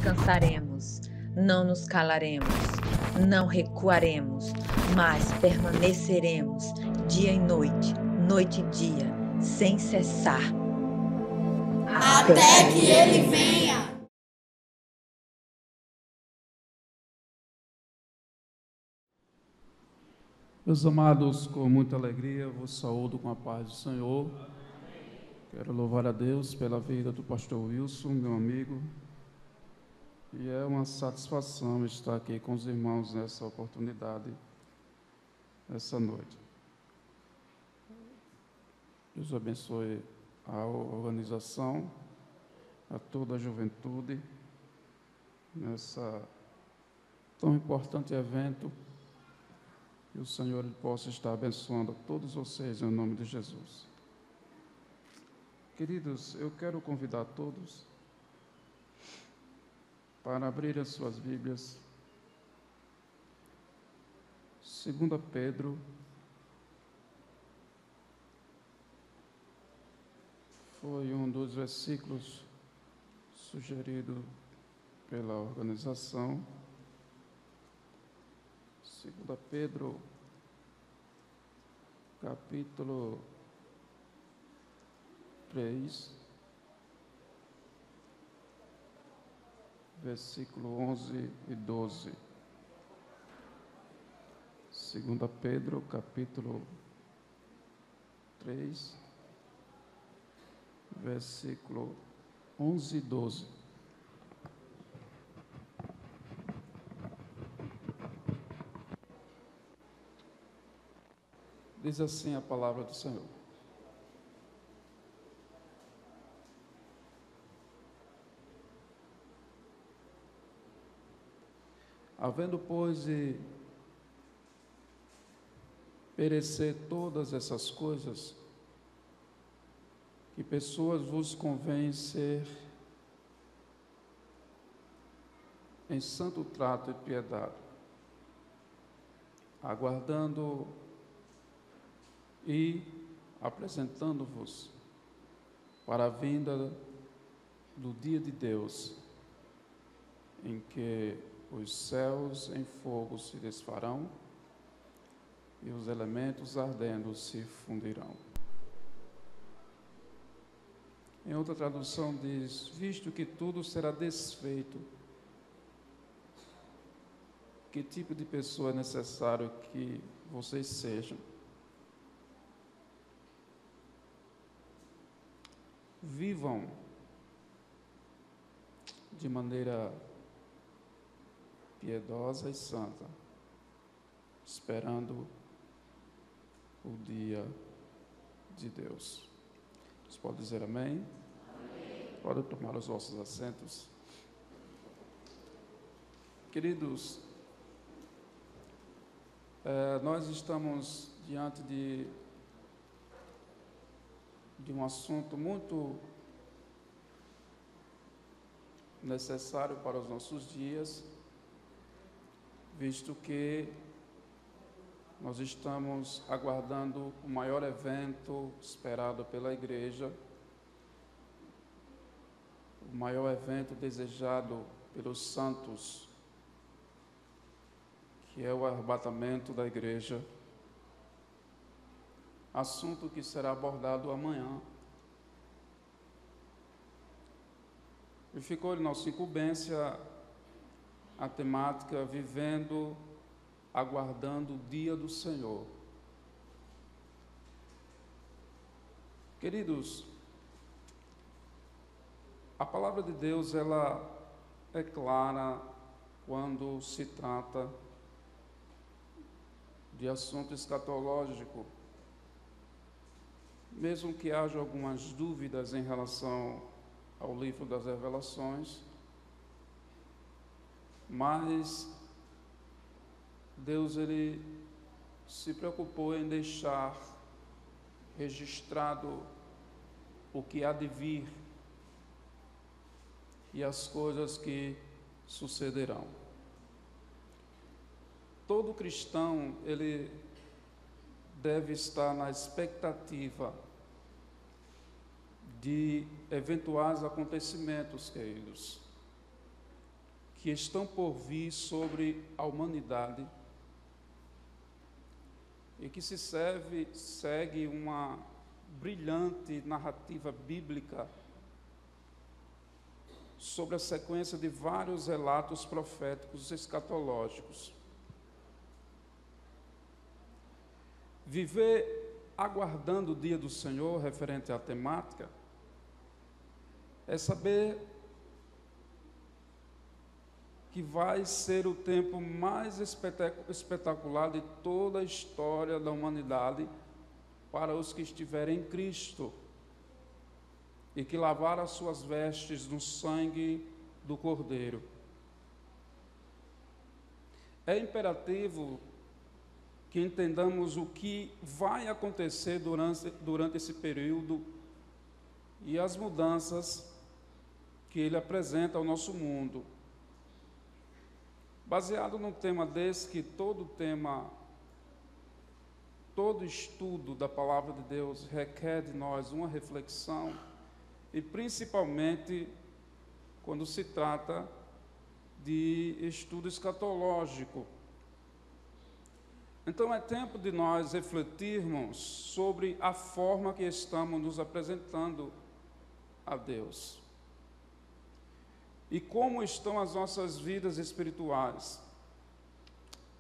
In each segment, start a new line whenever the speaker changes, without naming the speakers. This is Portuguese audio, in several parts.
descansaremos, não nos calaremos, não recuaremos, mas permaneceremos dia e noite, noite e dia, sem cessar,
até que Ele venha.
Meus amados, com muita alegria, vos saúdo com a paz do Senhor. Quero louvar a Deus pela vida do pastor Wilson, meu amigo. E é uma satisfação estar aqui com os irmãos nessa oportunidade, essa noite. Deus abençoe a organização, a toda a juventude, nessa tão importante evento. Que o Senhor possa estar abençoando a todos vocês, em nome de Jesus. Queridos, eu quero convidar todos para abrir as suas Bíblias. 2 Pedro, foi um dos versículos sugerido pela organização. 2 Pedro, capítulo 3, versículo 11 e 12. 2 Pedro, capítulo 3, versículo 11 e 12. Diz assim a palavra do Senhor. Havendo, pois, de perecer todas essas coisas, que pessoas vos convém ser em santo trato e piedade, aguardando e apresentando-vos para a vinda do dia de Deus, em que os céus em fogo se desfarão e os elementos ardendo se fundirão. Em outra tradução diz: visto que tudo será desfeito, que tipo de pessoa é necessário que vocês sejam? Vivam de maneira piedosa e santa, esperando o dia de Deus. Vocês podem dizer amém? Amém. Podem tomar os vossos assentos. Queridos, nós estamos diante de um assunto muito necessário para os nossos dias, visto que nós estamos aguardando o maior evento esperado pela igreja, o maior evento desejado pelos santos, que é o arrebatamento da igreja, assunto que será abordado amanhã. E ficou em nossa incumbência a temática vivendo, aguardando o dia do Senhor. Queridos, a palavra de Deus, ela é clara quando se trata de assunto escatológico. Mesmo que haja algumas dúvidas em relação ao livro das Revelações, mas Deus, ele se preocupou em deixar registrado o que há de vir e as coisas que sucederão. Todo cristão, ele deve estar na expectativa de eventuais acontecimentos, queridos. que estão por vir sobre a humanidade e que segue uma brilhante narrativa bíblica sobre a sequência de vários relatos proféticos escatológicos. Viver aguardando o dia do Senhor, referente à temática, é saber que vai ser o tempo mais espetacular de toda a história da humanidade para os que estiverem em Cristo e que lavaram as suas vestes no sangue do Cordeiro. É imperativo que entendamos o que vai acontecer durante esse período e as mudanças que ele apresenta ao nosso mundo. Baseado num tema desse, que todo estudo da Palavra de Deus requer de nós uma reflexão, e principalmente quando se trata de estudo escatológico. Então é tempo de nós refletirmos sobre a forma que estamos nos apresentando a Deus. E como estão as nossas vidas espirituais,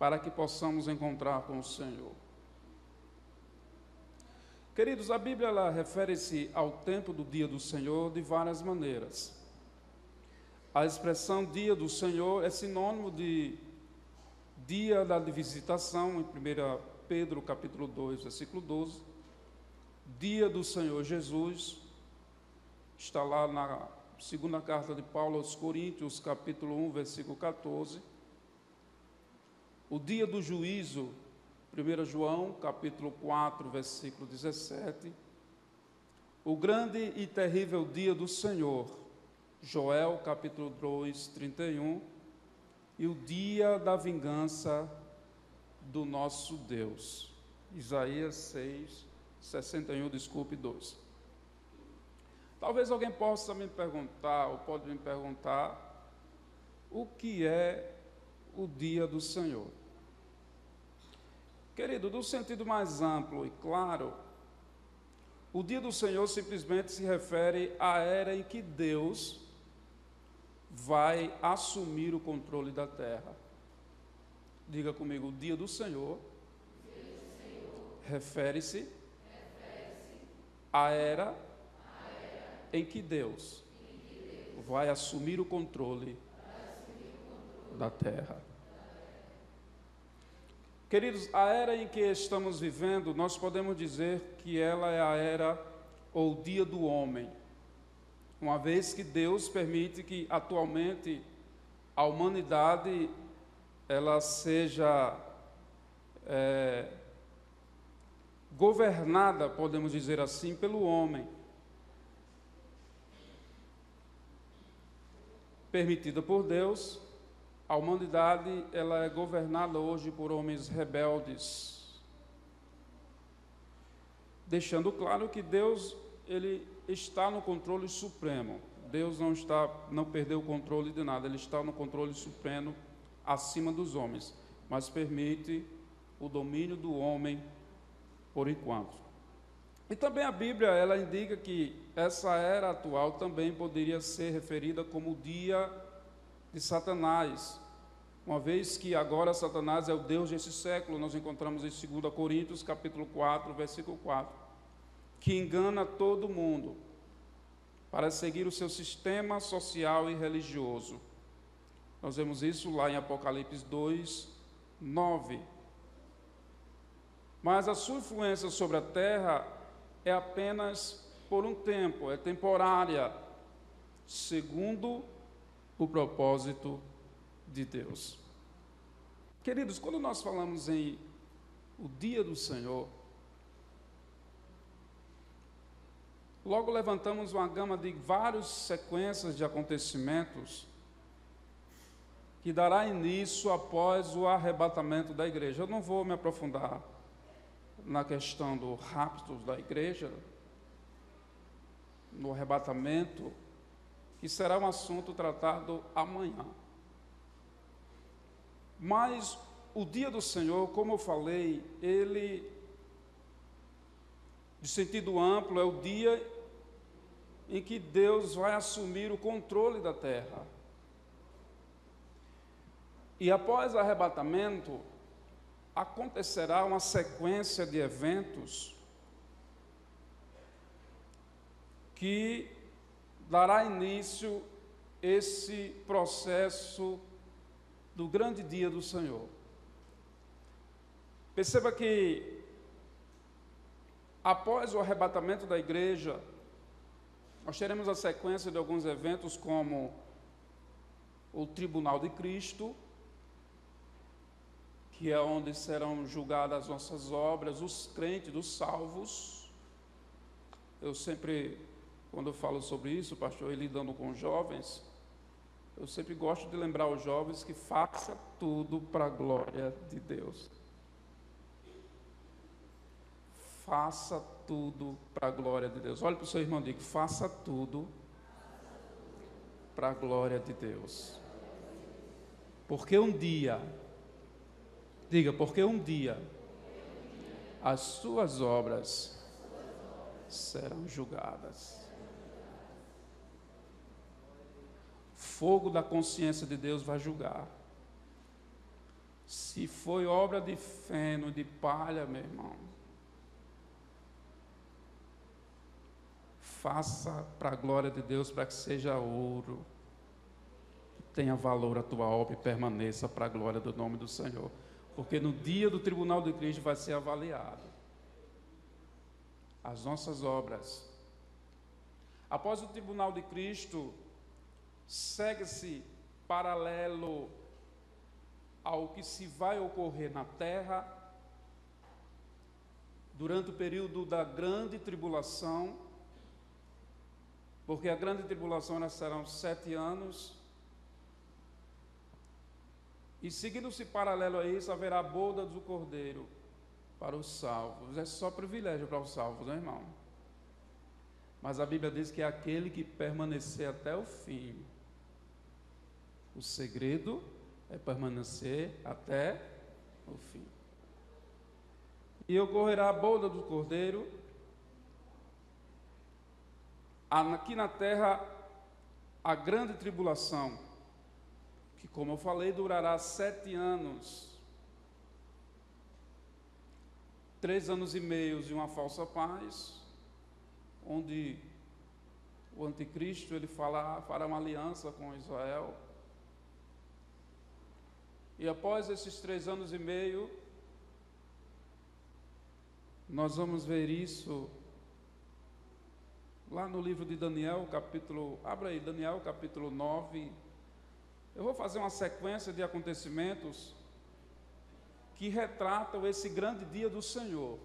para que possamos encontrar com o Senhor. Queridos, a Bíblia ela refere-se ao tempo do dia do Senhor de várias maneiras. A expressão dia do Senhor é sinônimo de dia da visitação, em 1 Pedro capítulo 2, versículo 12. Dia do Senhor Jesus, está lá na segunda carta de Paulo aos Coríntios, capítulo 1, versículo 14. O dia do juízo, 1 João, capítulo 4, versículo 17. O grande e terrível dia do Senhor, Joel, capítulo 2, 31. E o dia da vingança do nosso Deus, Isaías 6, 61, 2. Talvez alguém possa me perguntar, ou pode me perguntar, o que é o dia do Senhor? Querido, no sentido mais amplo e claro, o dia do Senhor simplesmente se refere à era em que Deus vai assumir o controle da terra. Diga comigo, o dia do Senhor refere-se à era em que Deus vai assumir o controle da terra. Queridos, a era em que estamos vivendo, nós podemos dizer que ela é a era ou o dia do homem, uma vez que Deus permite que atualmente a humanidade ela seja governada, podemos dizer assim, pelo homem. Permitida por Deus, a humanidade ela é governada hoje por homens rebeldes, deixando claro que Deus ele está no controle supremo. Deus não perdeu o controle de nada, ele está no controle supremo acima dos homens, mas permite o domínio do homem por enquanto. E também a Bíblia, ela indica que essa era atual também poderia ser referida como o dia de Satanás, uma vez que agora Satanás é o Deus desse século. Nós encontramos em 2 Coríntios, capítulo 4, versículo 4, que engana todo mundo para seguir o seu sistema social e religioso. Nós vemos isso lá em Apocalipse 2, 9. Mas a sua influência sobre a terra é apenas por um tempo, é temporária, segundo o propósito de Deus. Queridos, quando nós falamos em o dia do Senhor, logo levantamos uma gama de várias sequências de acontecimentos que dará início após o arrebatamento da igreja. Eu não vou me aprofundar na questão do rapto da igreja, no arrebatamento, que será um assunto tratado amanhã. Mas o dia do Senhor, como eu falei, ele, de sentido amplo, é o dia em que Deus vai assumir o controle da terra. E após o arrebatamento, acontecerá uma sequência de eventos que dará início esse processo do grande dia do Senhor. Perceba que após o arrebatamento da igreja, nós teremos a sequência de alguns eventos como o tribunal de Cristo, que é onde serão julgadas as nossas obras, os crentes, os salvos. Eu sempre, quando eu falo sobre isso, pastor, lidando com jovens, eu sempre gosto de lembrar os jovens que faça tudo para a glória de Deus. Faça tudo para a glória de Deus. Olhe para o seu irmão e diga: faça tudo para a glória de Deus. Porque um dia, diga, porque um dia as suas obras serão julgadas. Fogo da consciência de Deus vai julgar. Se foi obra de feno, de palha, meu irmão, faça para a glória de Deus, para que seja ouro, tenha valor a tua obra e permaneça para a glória do nome do Senhor. Porque no dia do tribunal de Cristo vai ser avaliado as nossas obras. Após o tribunal de Cristo, segue-se paralelo ao que se vai ocorrer na terra durante o período da grande tribulação, porque a grande tribulação serão 7 anos, e seguindo-se paralelo a isso, haverá a boda do Cordeiro para os salvos. É só privilégio para os salvos, não é, irmão? Mas a Bíblia diz que é aquele que permanecer até o fim. O segredo é permanecer até o fim. E ocorrerá a boda do Cordeiro. Aqui na terra, a grande tribulação, que, como eu falei, durará 7 anos. 3 anos e meio de uma falsa paz, onde o anticristo ele fará uma aliança com Israel. E após esses 3 anos e meio, nós vamos ver isso lá no livro de Daniel, abra aí, Daniel capítulo 9. Eu vou fazer uma sequência de acontecimentos que retratam esse grande dia do Senhor.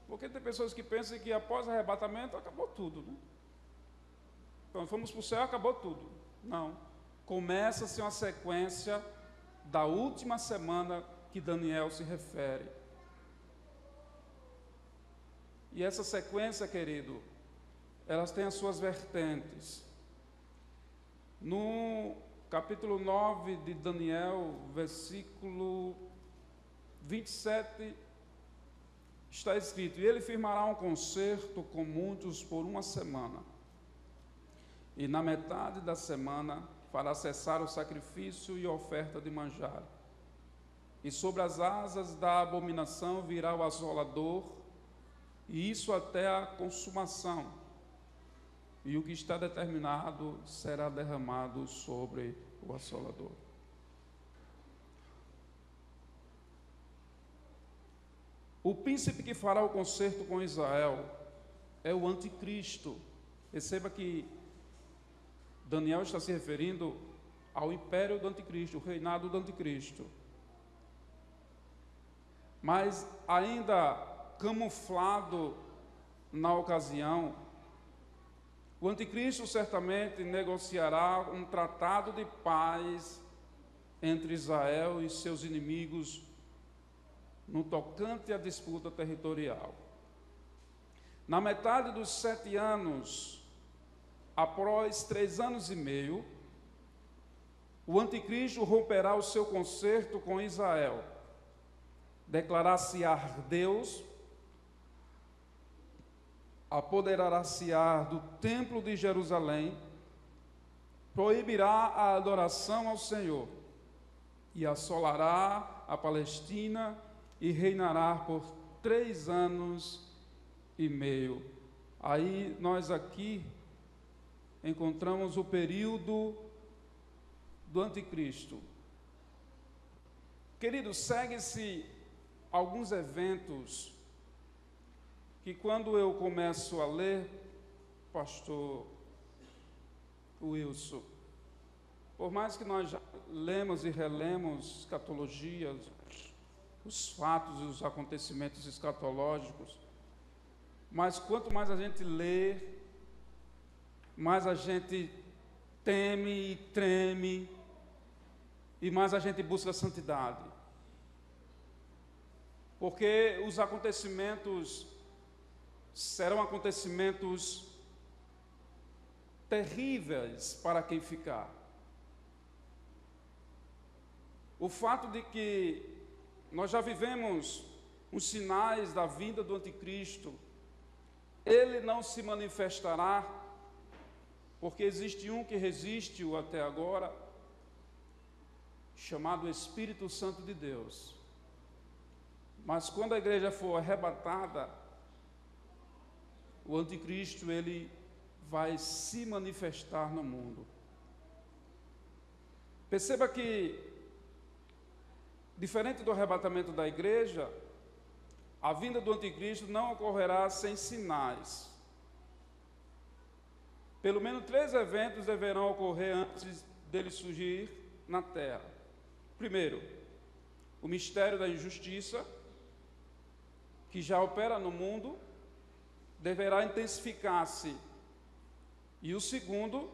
Porque tem pessoas que pensam que após o arrebatamento acabou tudo, né? Quando fomos para o céu, acabou tudo. Não. Começa-se uma sequência da última semana que Daniel se refere. E essa sequência, querido, elas têm as suas vertentes. No capítulo 9 de Daniel, versículo 27, está escrito: e ele firmará um concerto com muitos por 1 semana, e na metade da semana fará cessar o sacrifício e a oferta de manjar, e sobre as asas da abominação virá o assolador, e isso até a consumação, e o que está determinado será derramado sobre o assolador. O príncipe que fará o concerto com Israel é o anticristo. Perceba que Daniel está se referindo ao império do anticristo, o reinado do anticristo. Mas ainda camuflado na ocasião, o anticristo certamente negociará um tratado de paz entre Israel e seus inimigos no tocante à disputa territorial. Na metade dos 7 anos, após 3 anos e meio, o anticristo romperá o seu concerto com Israel, declarar-se-á Deus, apoderar-se-á do templo de Jerusalém, proibirá a adoração ao Senhor e assolará a Palestina e reinará por 3 anos e meio. Aí nós aqui encontramos o período do anticristo. Queridos, segue-se alguns eventos que quando eu começo a ler, pastor Wilson, por mais que nós já lemos e relemos escatologias, os fatos e os acontecimentos escatológicos, mas quanto mais a gente lê, mais a gente teme e treme, e mais a gente busca a santidade. Porque os acontecimentos serão acontecimentos terríveis para quem ficar. O fato de que nós já vivemos os sinais da vinda do anticristo, ele não se manifestará, porque existe um que resiste-o até agora, chamado Espírito Santo de Deus. Mas quando a igreja for arrebatada, o anticristo, ele vai se manifestar no mundo. Perceba que, diferente do arrebatamento da igreja, a vinda do anticristo não ocorrerá sem sinais. Pelo menos 3 eventos deverão ocorrer antes dele surgir na terra. Primeiro, o mistério da injustiça, que já opera no mundo, deverá intensificar-se. E o segundo,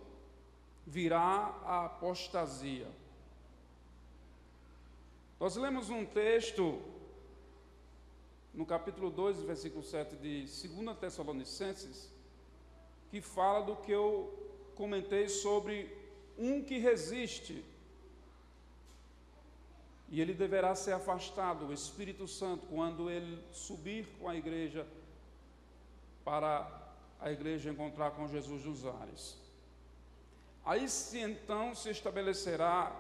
virá a apostasia. Nós lemos um texto no capítulo 2, versículo 7 de 2 Tessalonicenses, que fala do que eu comentei sobre um que resiste, e ele deverá ser afastado, o Espírito Santo, quando ele subir com a igreja para a igreja encontrar com Jesus dos ares. Aí sim, então, se estabelecerá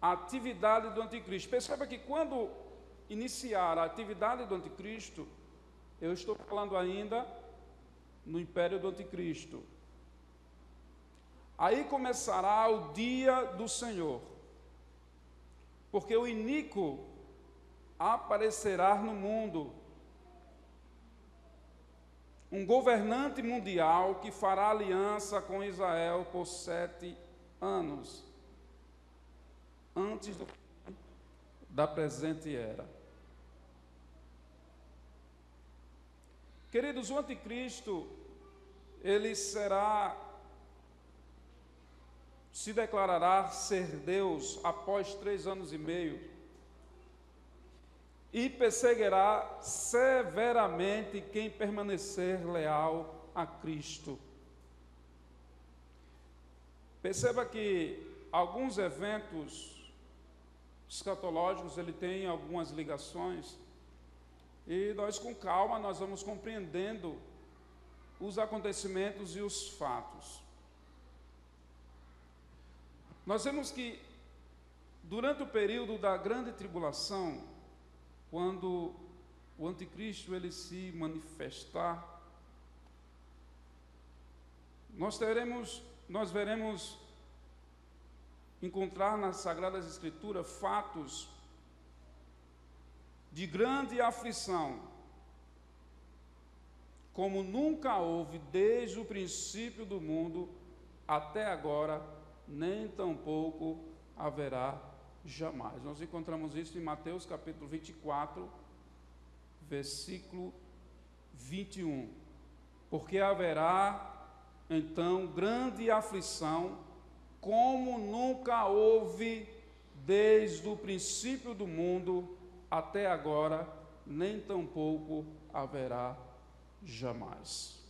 a atividade do anticristo. Perceba que quando iniciar a atividade do anticristo, eu estou falando ainda no império do anticristo. Aí começará o dia do Senhor, porque o iníquo aparecerá no mundo, um governante mundial que fará aliança com Israel por 7 anos, antes da presente era. Queridos, o anticristo, ele se declarará ser Deus após 3 anos e meio e perseguirá severamente quem permanecer leal a Cristo. Perceba que alguns eventos escatológicos, ele tem algumas ligações, e nós com calma nós vamos compreendendo os acontecimentos e os fatos. Nós vemos que durante o período da grande tribulação, quando o anticristo ele se manifestar, nós veremos encontrar nas Sagradas Escrituras fatos de grande aflição, como nunca houve desde o princípio do mundo até agora, nem tampouco haverá jamais. Nós encontramos isso em Mateus capítulo 24, versículo 21. Porque haverá então grande aflição, como nunca houve desde o princípio do mundo até agora, nem tampouco haverá jamais.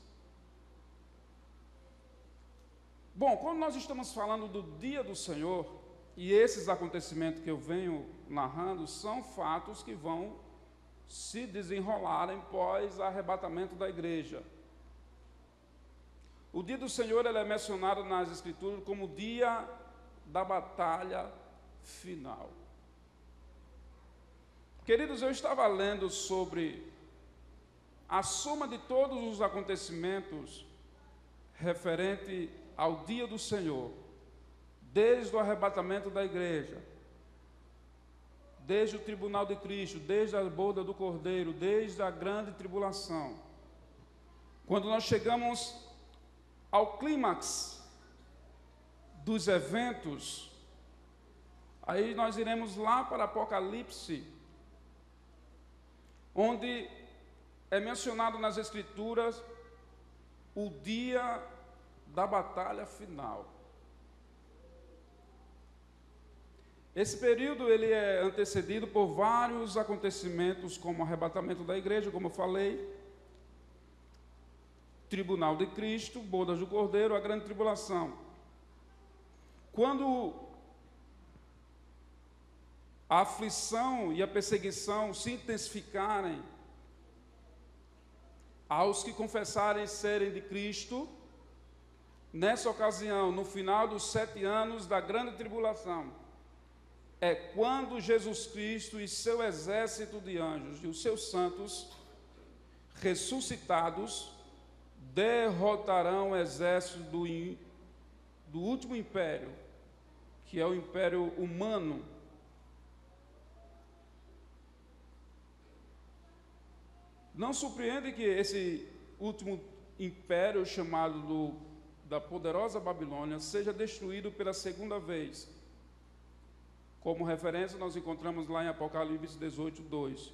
Bom, quando nós estamos falando do dia do Senhor, e esses acontecimentos que eu venho narrando são fatos que vão se desenrolarem pós arrebatamento da igreja. O dia do Senhor ele é mencionado nas Escrituras como o dia da batalha final. Queridos, eu estava lendo sobre a soma de todos os acontecimentos referente ao dia do Senhor, desde o arrebatamento da igreja, desde o tribunal de Cristo, desde a boda do Cordeiro, desde a grande tribulação. Quando nós chegamos ao clímax dos eventos, aí nós iremos lá para Apocalipse, onde é mencionado nas Escrituras o dia da batalha final. Esse período ele é antecedido por vários acontecimentos, como o arrebatamento da igreja, como eu falei, tribunal de Cristo, bodas do Cordeiro, a grande tribulação. Quando a aflição e a perseguição se intensificarem aos que confessarem serem de Cristo, nessa ocasião, no final dos 7 anos da grande tribulação, é quando Jesus Cristo e seu exército de anjos e os seus santos ressuscitados derrotarão o exército do último império, que é o império humano. Não surpreende que esse último império, chamado da poderosa Babilônia, seja destruído pela segunda vez. Como referência, nós encontramos lá em Apocalipse 18, 2.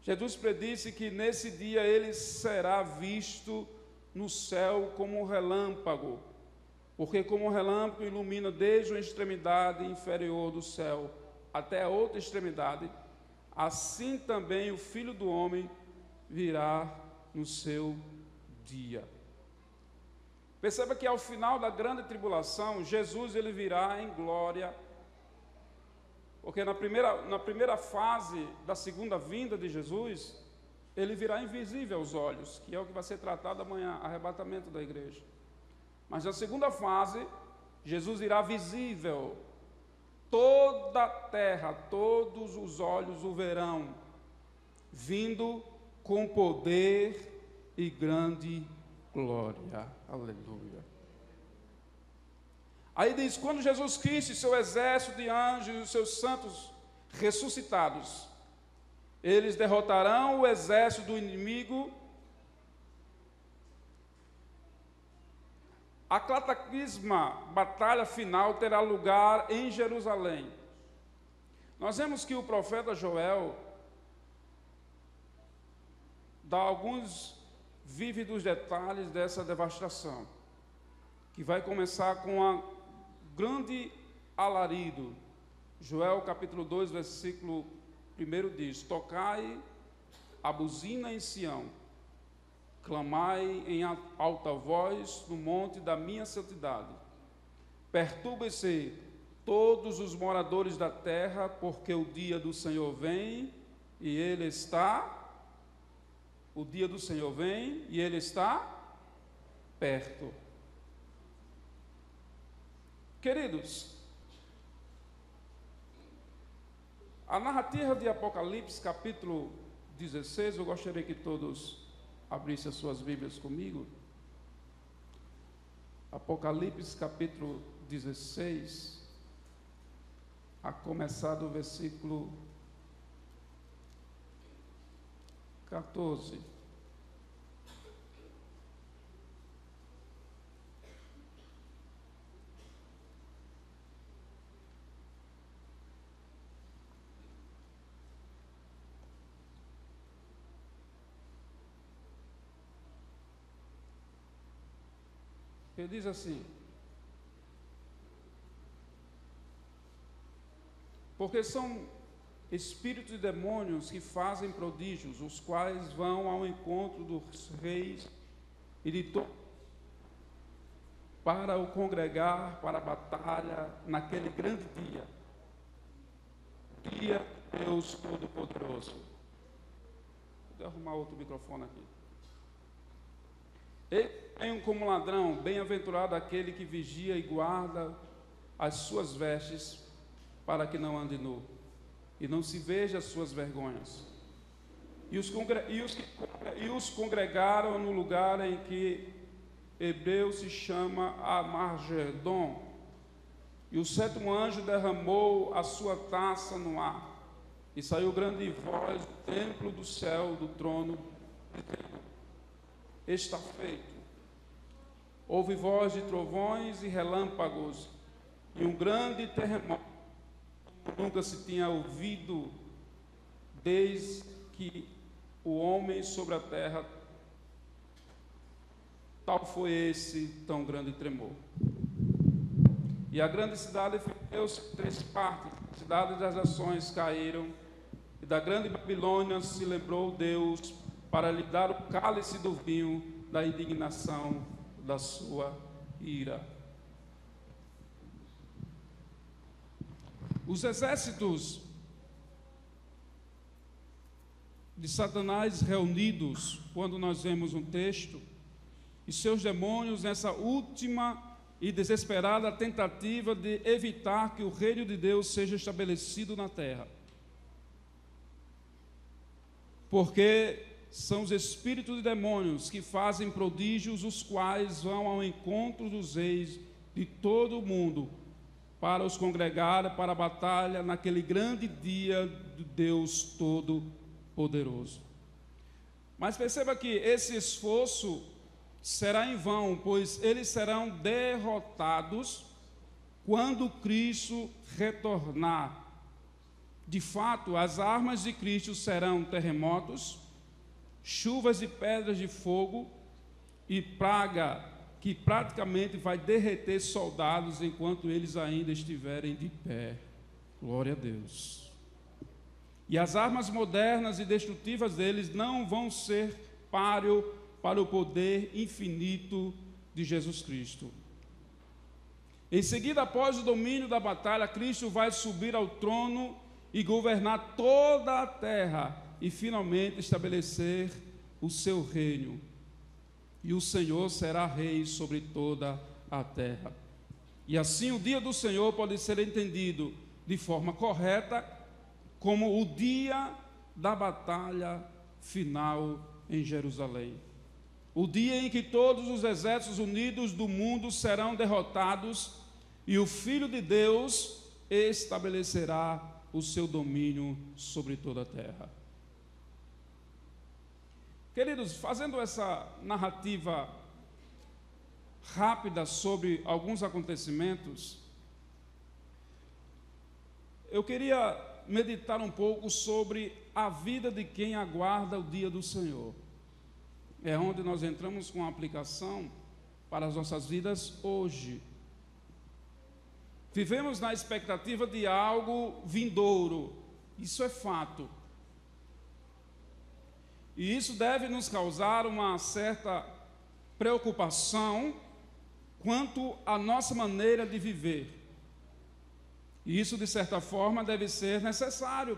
Jesus predisse que nesse dia ele será visto no céu como um relâmpago, porque como um relâmpago ilumina desde uma extremidade inferior do céu até a outra extremidade, assim também o Filho do Homem virá no seu dia. Perceba que ao final da grande tribulação, Jesus ele virá em glória, porque na primeira fase da segunda vinda de Jesus, ele virá invisível aos olhos, que é o que vai ser tratado amanhã, arrebatamento da igreja. Mas na segunda fase, Jesus irá visível, toda a terra, todos os olhos o verão, vindo com poder e grande glória. Aleluia. Aí diz, quando Jesus Cristo e seu exército de anjos e os seus santos ressuscitados, eles derrotarão o exército do inimigo. A cataclisma, batalha final, terá lugar em Jerusalém. Nós vemos que o profeta Joel dá alguns vívidos detalhes dessa devastação, que vai começar com um grande alarido. Joel capítulo 2, versículo 1 diz, tocai a buzina em Sião, clamai em alta voz no monte da minha santidade, perturbem-se todos os moradores da terra, porque o dia do Senhor vem e ele está... O dia do Senhor vem e ele está perto. Queridos, a narrativa de Apocalipse, capítulo 16, eu gostaria que todos abrissem as suas Bíblias comigo. Apocalipse, capítulo 16, a começar do versículo 14. Ele diz assim: porque são espíritos e demônios que fazem prodígios, os quais vão ao encontro dos reis e de todos para o congregar para a batalha naquele grande dia. Dia de Deus Todo-Poderoso. Vou arrumar outro microfone aqui. Ele vem como ladrão, bem-aventurado aquele que vigia e guarda as suas vestes, para que não ande nu, e não se veja as suas vergonhas. E os congregaram no lugar em que hebreu se chama Amargedon. E o sétimo anjo derramou a sua taça no ar, e saiu grande voz do templo do céu, do trono, dizendo: está feito. Houve voz de trovões e relâmpagos, e um grande terremoto, como nunca se tinha ouvido desde que o homem sobre a terra, tal foi esse tão grande tremor. E a grande cidade fendeu-se em 3 partes, a cidade das nações caíram, e da grande Babilônia se lembrou Deus para lhe dar o cálice do vinho da indignação da sua ira. Os exércitos de Satanás reunidos, quando nós vemos um texto, e seus demônios nessa última e desesperada tentativa de evitar que o reino de Deus seja estabelecido na terra. Porque são os espíritos de demônios que fazem prodígios, os quais vão ao encontro dos reis de todo o mundo, para os congregar para a batalha naquele grande dia de Deus Todo-Poderoso. Mas perceba que esse esforço será em vão, pois eles serão derrotados quando Cristo retornar. De fato, as armas de Cristo serão terremotos, chuvas de pedras de fogo e praga que praticamente vai derreter soldados enquanto eles ainda estiverem de pé. Glória a Deus. E as armas modernas e destrutivas deles não vão ser páreo para o poder infinito de Jesus Cristo. Em seguida, após o domínio da batalha, Cristo vai subir ao trono e governar toda a terra e finalmente estabelecer o seu reino. E o Senhor será rei sobre toda a terra. E assim o dia do Senhor pode ser entendido de forma correta como o dia da batalha final em Jerusalém. O dia em que todos os exércitos unidos do mundo serão derrotados e o Filho de Deus estabelecerá o seu domínio sobre toda a terra. Queridos, fazendo essa narrativa rápida sobre alguns acontecimentos, eu queria meditar um pouco sobre a vida de quem aguarda o dia do Senhor. É onde nós entramos com a aplicação para as nossas vidas hoje. Vivemos na expectativa de algo vindouro, isso é fato. E isso deve nos causar uma certa preocupação quanto à nossa maneira de viver. E isso, de certa forma, deve ser necessário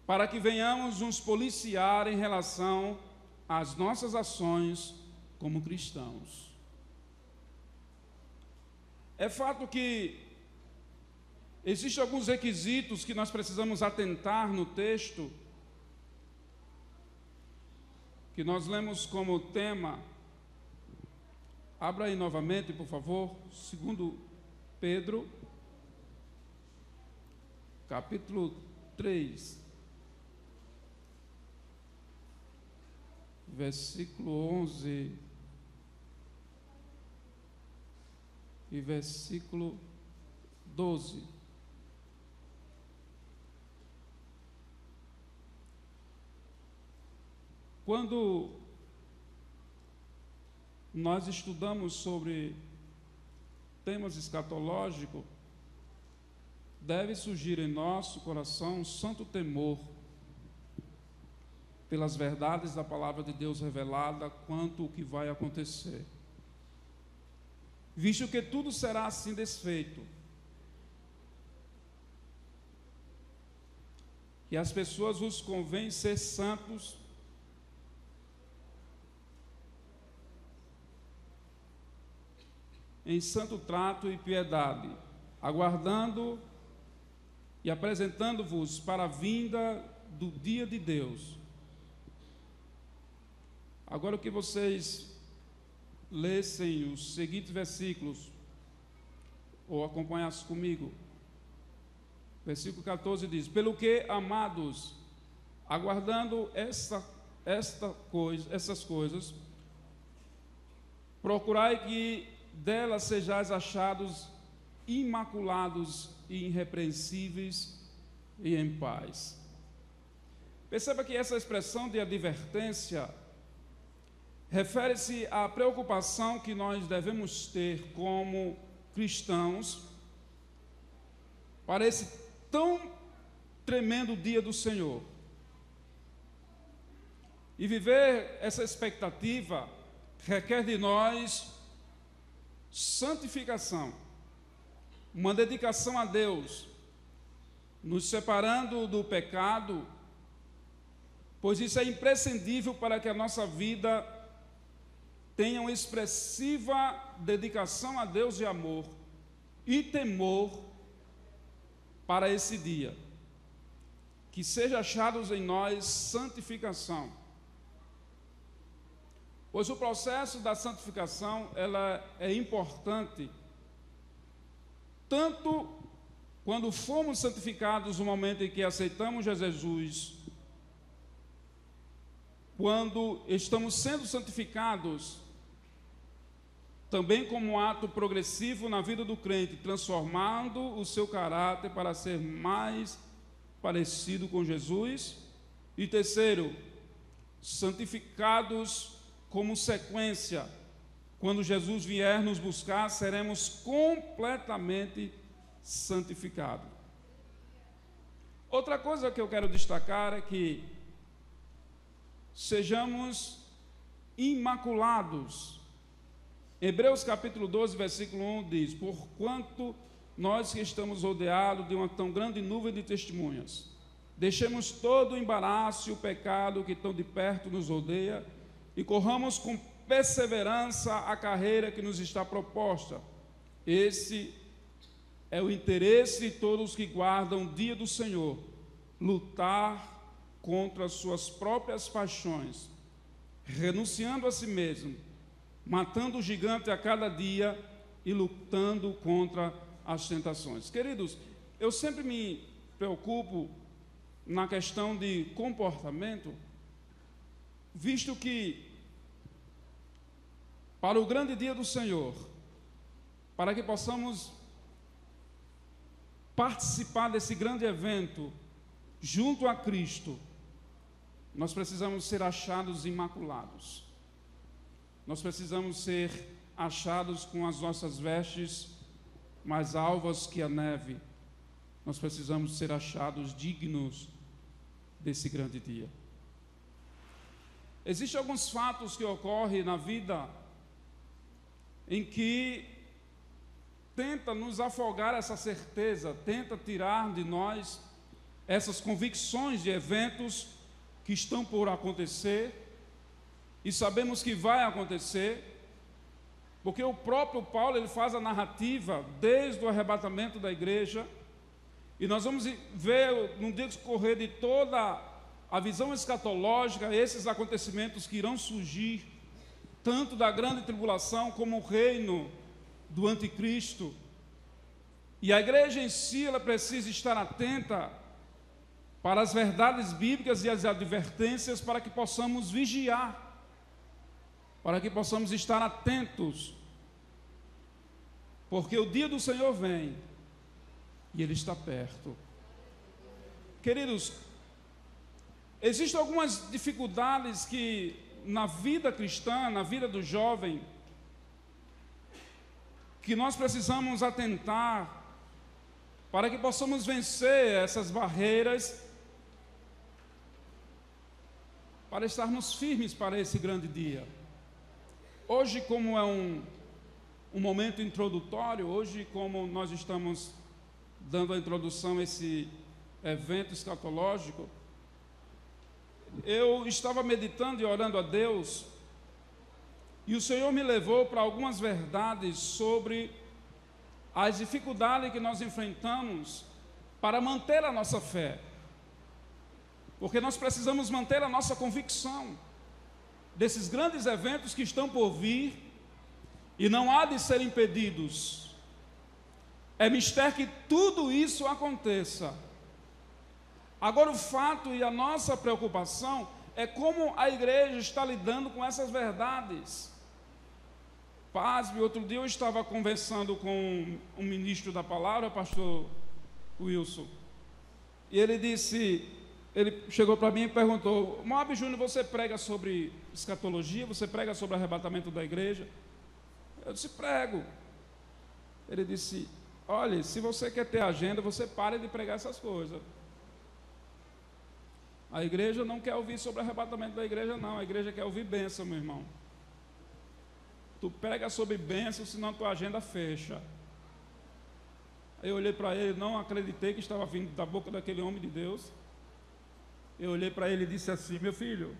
para que venhamos nos policiar em relação às nossas ações como cristãos. É fato que existem alguns requisitos que nós precisamos atentar no texto, que nós lemos como tema. Abra aí novamente, por favor, 2 Pedro, capítulo 3, versículo 11 e versículo 12. Quando nós estudamos sobre temas escatológicos, deve surgir em nosso coração um santo temor pelas verdades da palavra de Deus revelada quanto o que vai acontecer. visto que tudo será assim desfeito. E as pessoas vos convém ser santos, em santo trato e piedade, aguardando e apresentando-vos para a vinda do dia de Deus. Agora que vocês lessem os seguintes versículos, ou acompanhassem comigo. Versículo 14 diz: pelo que, amados, aguardando essas coisas, procurai que delas sejais achados imaculados e irrepreensíveis e em paz. Perceba que essa expressão de advertência refere-se à preocupação que nós devemos ter como cristãos para esse tão tremendo dia do Senhor. E viver essa expectativa requer de nós santificação, uma dedicação a Deus, nos separando do pecado, pois isso é imprescindível para que a nossa vida tenha uma expressiva dedicação a Deus e amor e temor para esse dia, que seja achados em nós santificação, pois o processo da santificação ela é importante, tanto quando fomos santificados no momento em que aceitamos Jesus, quando estamos sendo santificados, também como um ato progressivo na vida do crente, transformando o seu caráter para ser mais parecido com Jesus. E terceiro, santificados como sequência, quando Jesus vier nos buscar, seremos completamente santificados. Outra coisa que eu quero destacar é que sejamos imaculados. Hebreus capítulo 12, versículo 1 diz: porquanto nós que estamos rodeados de uma tão grande nuvem de testemunhas, deixemos todo o embaraço e o pecado que tão de perto nos rodeia e corramos com perseverança a carreira que nos está proposta. Esse é o interesse de todos que guardam o dia do Senhor, lutar contra as suas próprias paixões, renunciando a si mesmo, matando o gigante a cada dia e lutando contra as tentações. Queridos, eu sempre me preocupo na questão de comportamento, visto que para o grande dia do Senhor, para que possamos participar desse grande evento junto a Cristo, nós precisamos ser achados imaculados. Nós precisamos ser achados com as nossas vestes mais alvas que a neve. Nós precisamos ser achados dignos desse grande dia. Existem alguns fatos que ocorrem na vida em que tenta nos afogar essa certeza, tenta tirar de nós essas convicções de eventos que estão por acontecer, e sabemos que vai acontecer, porque o próprio Paulo ele faz a narrativa desde o arrebatamento da igreja, e nós vamos ver no decorrer de toda a visão escatológica esses acontecimentos que irão surgir, tanto da grande tribulação como o reino do anticristo. E a igreja em si ela precisa estar atenta para as verdades bíblicas e as advertências, para que possamos vigiar, para que possamos estar atentos, porque o dia do Senhor vem e Ele está perto. Queridos, existem algumas dificuldades que na vida cristã, na vida do jovem, que nós precisamos atentar para que possamos vencer essas barreiras, para estarmos firmes para esse grande dia. Hoje, como é um momento introdutório. Hoje, como nós estamos dando a introdução a esse evento escatológico, eu estava meditando e orando a Deus, e o Senhor me levou para algumas verdades sobre as dificuldades que nós enfrentamos para manter a nossa fé, porque nós precisamos manter a nossa convicção desses grandes eventos que estão por vir e não há de ser impedidos. É mistério que tudo isso aconteça. Agora, o fato e a nossa preocupação é como a igreja está lidando com essas verdades. Pasme, outro dia eu estava conversando com um ministro da palavra, pastor Wilson, e ele chegou para mim e perguntou: Moab Júnior, você prega sobre escatologia? Você prega sobre arrebatamento da igreja? Eu disse: prego. Ele disse: olha, se você quer ter agenda, você pare de pregar essas coisas. A igreja não quer ouvir sobre arrebatamento da igreja, não. A igreja quer ouvir bênção, meu irmão. Tu prega sobre bênção, senão tua agenda fecha. Aí eu olhei para ele, não acreditei que estava vindo da boca daquele homem de Deus. Eu olhei para ele e disse assim: meu filho,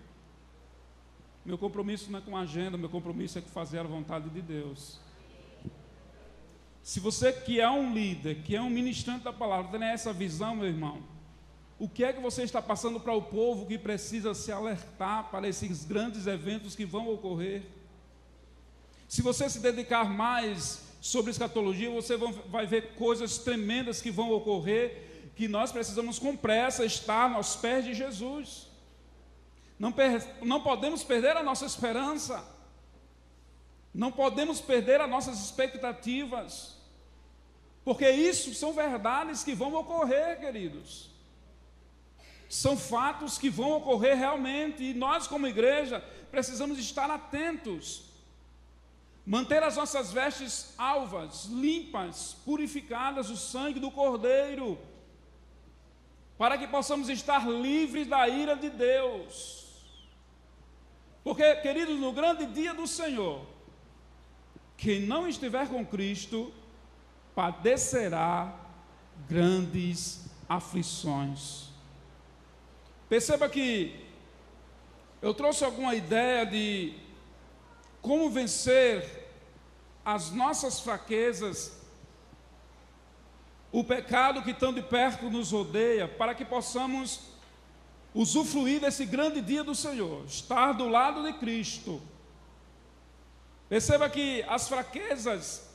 meu compromisso não é com a agenda, meu compromisso é com fazer a vontade de Deus. Se você que é um líder, que é um ministrante da palavra, tem essa visão, meu irmão, o que é que você está passando para o povo que precisa se alertar para esses grandes eventos que vão ocorrer? Se você se dedicar mais sobre escatologia, você vai ver coisas tremendas que vão ocorrer, que nós precisamos com pressa estar aos pés de Jesus. Não podemos perder a nossa esperança, não podemos perder as nossas expectativas, porque isso são verdades que vão ocorrer, queridos. São fatos que vão ocorrer realmente, e nós como igreja precisamos estar atentos, manter as nossas vestes alvas, limpas, purificadas do sangue do Cordeiro, para que possamos estar livres da ira de Deus. Porque, queridos, no grande dia do Senhor, quem não estiver com Cristo padecerá grandes aflições. Perceba que eu trouxe alguma ideia de como vencer as nossas fraquezas, o pecado que tão de perto nos rodeia, para que possamos usufruir desse grande dia do Senhor, estar do lado de Cristo. Perceba que as fraquezas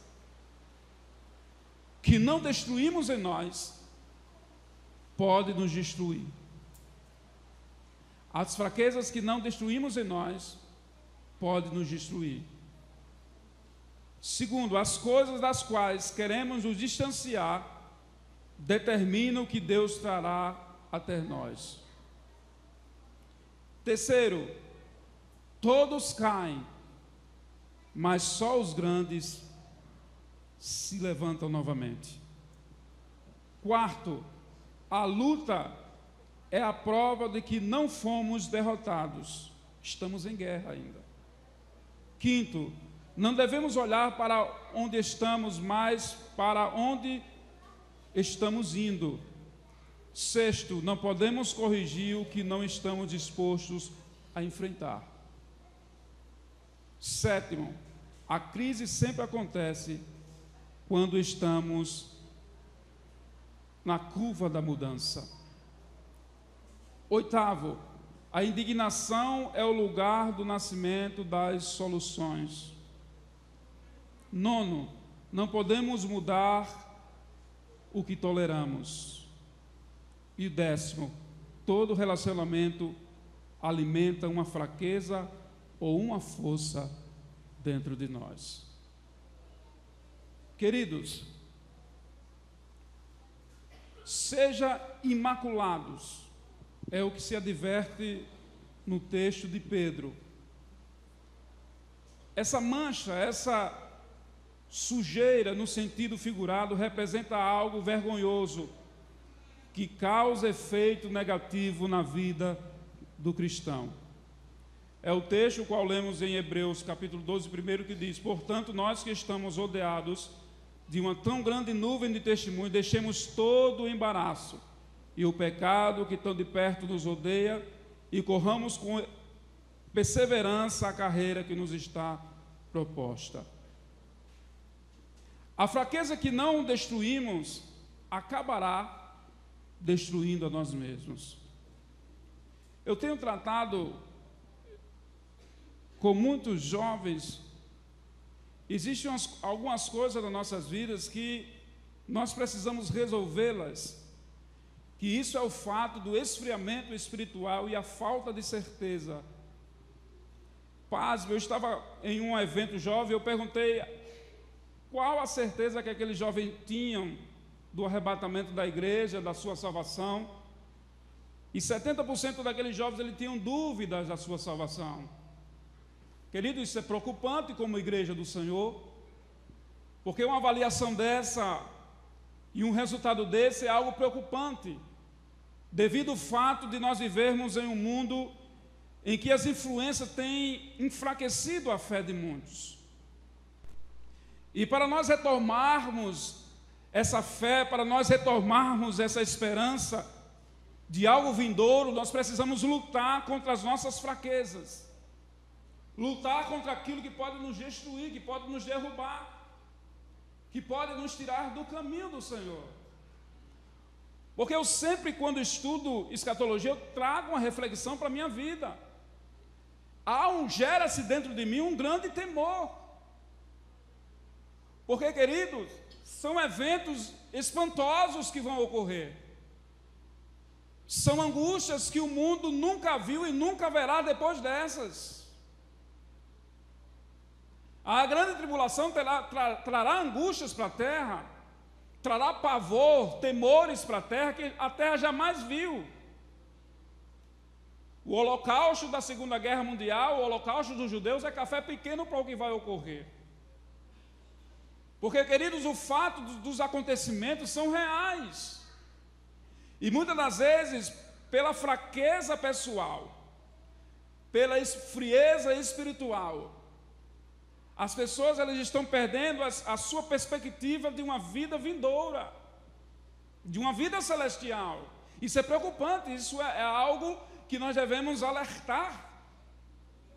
que não destruímos em nós podem nos destruir. As fraquezas que não destruímos em nós podem nos destruir. Segundo, as coisas das quais queremos nos distanciar determinam o que Deus trará até nós. Terceiro, todos caem, mas só os grandes se levantam novamente. Quarto, a luta é a prova de que não fomos derrotados. Estamos em guerra ainda. Quinto, não devemos olhar para onde estamos, mas para onde estamos indo. Sexto, não podemos corrigir o que não estamos dispostos a enfrentar. Sétimo, a crise sempre acontece quando estamos na curva da mudança. Oitavo, a indignação é o lugar do nascimento das soluções. Nono, não podemos mudar o que toleramos. E décimo, todo relacionamento alimenta uma fraqueza ou uma força dentro de nós. Queridos, seja imaculados, é o que se adverte no texto de Pedro. Essa mancha, essa sujeira, no sentido figurado, representa algo vergonhoso que causa efeito negativo na vida do cristão. É o texto qual lemos em Hebreus, capítulo 12, primeiro, que diz: portanto, nós que estamos rodeados de uma tão grande nuvem de testemunho, deixemos todo o embaraço e o pecado que tão de perto nos rodeia e corramos com perseverança a carreira que nos está proposta. A fraqueza que não destruímos acabará destruindo a nós mesmos. Eu tenho tratado com muitos jovens. Existem algumas coisas nas nossas vidas que nós precisamos resolvê-las, que isso é o fato do esfriamento espiritual e a falta de certeza. Pasme, eu estava em um evento jovem, eu perguntei qual a certeza que aqueles jovens tinham do arrebatamento da igreja, da sua salvação, e 70% daqueles jovens eles tinham dúvidas da sua salvação. Querido, isso é preocupante como igreja do Senhor, porque uma avaliação dessa e um resultado desse é algo preocupante, devido ao fato de nós vivermos em um mundo em que as influências têm enfraquecido a fé de muitos. E para nós retomarmos essa fé, para nós retomarmos essa esperança de algo vindouro, nós precisamos lutar contra as nossas fraquezas. Lutar contra aquilo que pode nos destruir, que pode nos derrubar, que pode nos tirar do caminho do Senhor. Porque eu sempre, quando estudo escatologia, eu trago uma reflexão para a minha vida. Gera-se dentro de mim um grande temor. Porque, queridos, são eventos espantosos que vão ocorrer. São angústias que o mundo nunca viu e nunca verá depois dessas. A grande tribulação trará angústias para a terra, trará pavor, temores para a terra, que a terra jamais viu. O holocausto da Segunda Guerra Mundial, o holocausto dos judeus, é café pequeno para o que vai ocorrer. Porque, queridos, o fato dos acontecimentos são reais. E muitas das vezes, pela fraqueza pessoal, pela frieza espiritual, as pessoas elas estão perdendo a sua perspectiva de uma vida vindoura, de uma vida celestial. Isso é preocupante, isso é algo que nós devemos alertar.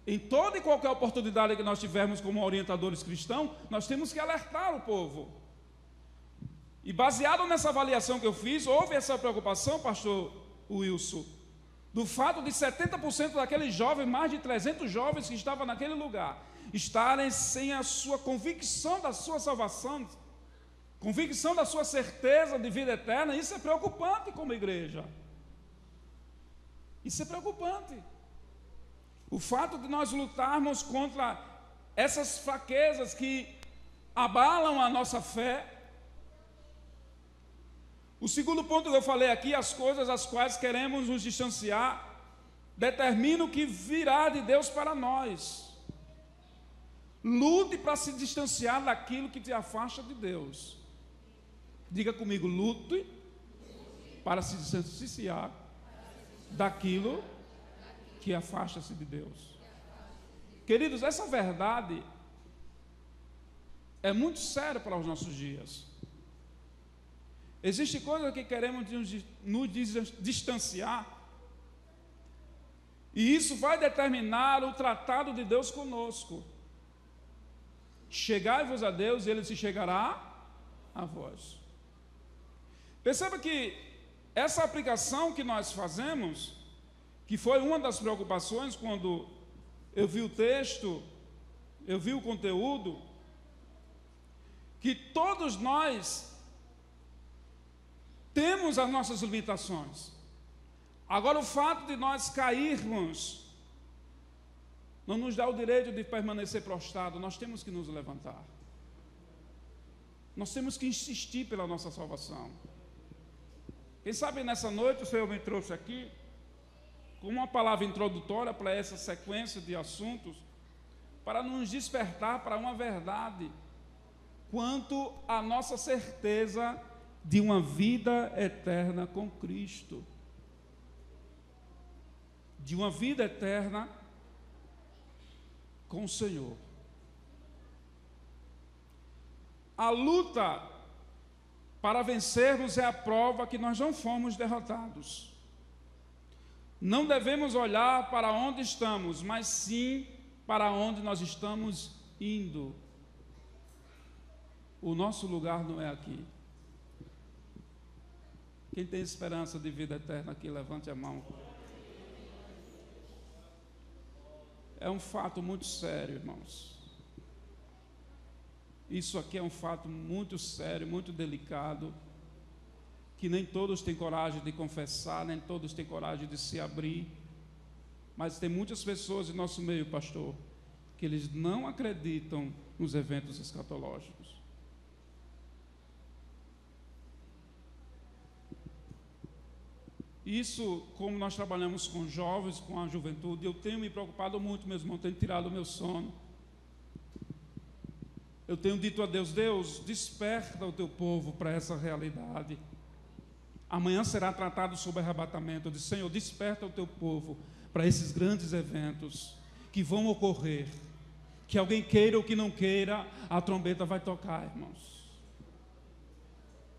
Em toda e qualquer oportunidade que nós tivermos como orientadores cristãos, nós temos que alertar o povo. E baseado nessa avaliação que eu fiz, houve essa preocupação, pastor Wilson, do fato de 70% daqueles jovens, mais de 300 jovens que estavam naquele lugar, estarem sem a sua convicção da sua salvação, convicção da sua certeza de vida eterna. Isso é preocupante como igreja. Isso é preocupante. O fato de nós lutarmos contra essas fraquezas que abalam a nossa fé. O segundo ponto que eu falei aqui, as coisas às quais queremos nos distanciar, determina o que virá de Deus para nós. Lute para se distanciar daquilo que te afasta de Deus. Diga comigo, lute para se distanciar daquilo que afasta-se de Deus. Queridos, essa verdade é muito séria para os nossos dias. Existe coisa que queremos nos distanciar, e isso vai determinar o tratado de Deus conosco. Chegai-vos a Deus e Ele se chegará a vós. Perceba que essa aplicação que nós fazemos, que foi uma das preocupações quando eu vi o texto, eu vi o conteúdo, que todos nós temos as nossas limitações. Agora, o fato de nós cairmos não nos dá o direito de permanecer prostrado. Nós temos que nos levantar. Nós temos que insistir pela nossa salvação. Quem sabe nessa noite o Senhor me trouxe aqui com uma palavra introdutória para essa sequência de assuntos, para nos despertar para uma verdade quanto à nossa certeza de uma vida eterna com Cristo. De uma vida eterna com o Senhor. A luta para vencermos é a prova que nós não fomos derrotados. Não devemos olhar para onde estamos, mas sim para onde nós estamos indo. O nosso lugar não é aqui. Quem tem esperança de vida eterna aqui, levante a mão. É um fato muito sério, irmãos. Isso aqui é um fato muito sério, muito delicado, que nem todos têm coragem de confessar, nem todos têm coragem de se abrir. Mas tem muitas pessoas em nosso meio, pastor, que eles não acreditam nos eventos escatológicos. Isso, como nós trabalhamos com jovens, com a juventude, eu tenho me preocupado muito, meu irmão, tenho tirado o meu sono. Eu tenho dito a Deus, Deus, desperta o teu povo para essa realidade. Amanhã será tratado sobre arrebatamento. Eu disse, Senhor, desperta o teu povo para esses grandes eventos que vão ocorrer. Que alguém queira ou que não queira, a trombeta vai tocar, irmãos.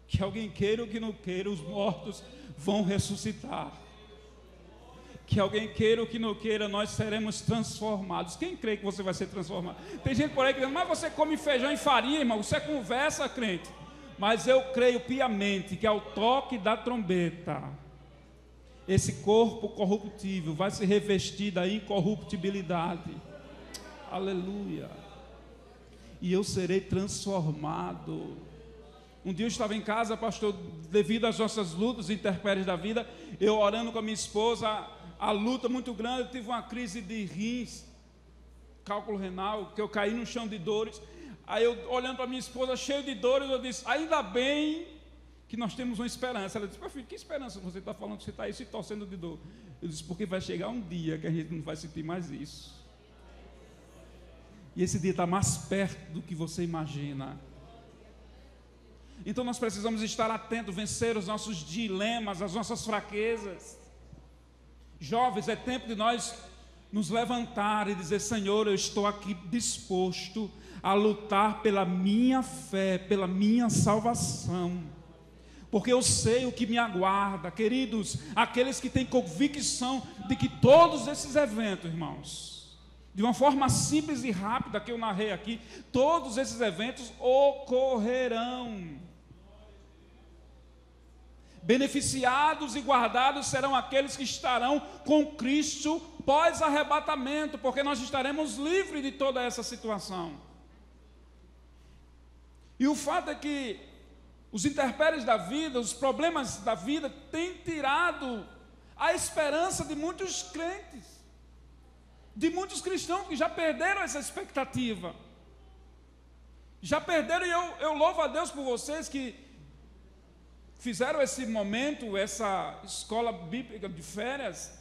Que alguém queira ou que não queira, os mortos vão ressuscitar. Que alguém queira ou que não queira, nós seremos transformados. Quem crê que você vai ser transformado? Tem gente por aí que diz, mas você come feijão e farinha, irmão, você conversa, crente. Mas eu creio piamente que ao toque da trombeta, esse corpo corruptível vai se revestir da incorruptibilidade. Aleluia. E eu serei transformado. Um dia eu estava em casa, pastor, devido às nossas lutas e intempéries da vida, eu orando com a minha esposa, a luta muito grande, eu tive uma crise de rins, cálculo renal, que eu caí no chão de dores. Aí eu, olhando para minha esposa, cheio de dores, eu disse, ainda bem que nós temos uma esperança. Ela disse, meu filho, que esperança você está falando que você está aí se torcendo de dor? Eu disse, porque vai chegar um dia que a gente não vai sentir mais isso. E esse dia está mais perto do que você imagina. Então nós precisamos estar atentos, vencer os nossos dilemas, as nossas fraquezas. Jovens, é tempo de nós nos levantar e dizer, Senhor, eu estou aqui disposto a lutar pela minha fé, pela minha salvação, porque eu sei o que me aguarda. Queridos, aqueles que têm convicção de que todos esses eventos, irmãos, de uma forma simples e rápida que eu narrei aqui, todos esses eventos ocorrerão. Beneficiados e guardados serão aqueles que estarão com Cristo pós-arrebatamento, porque nós estaremos livres de toda essa situação. E o fato é que os intempéries da vida, os problemas da vida, têm tirado a esperança de muitos crentes, de muitos cristãos que já perderam essa expectativa. Já perderam, e eu louvo a Deus por vocês que fizeram esse momento, essa escola bíblica de férias,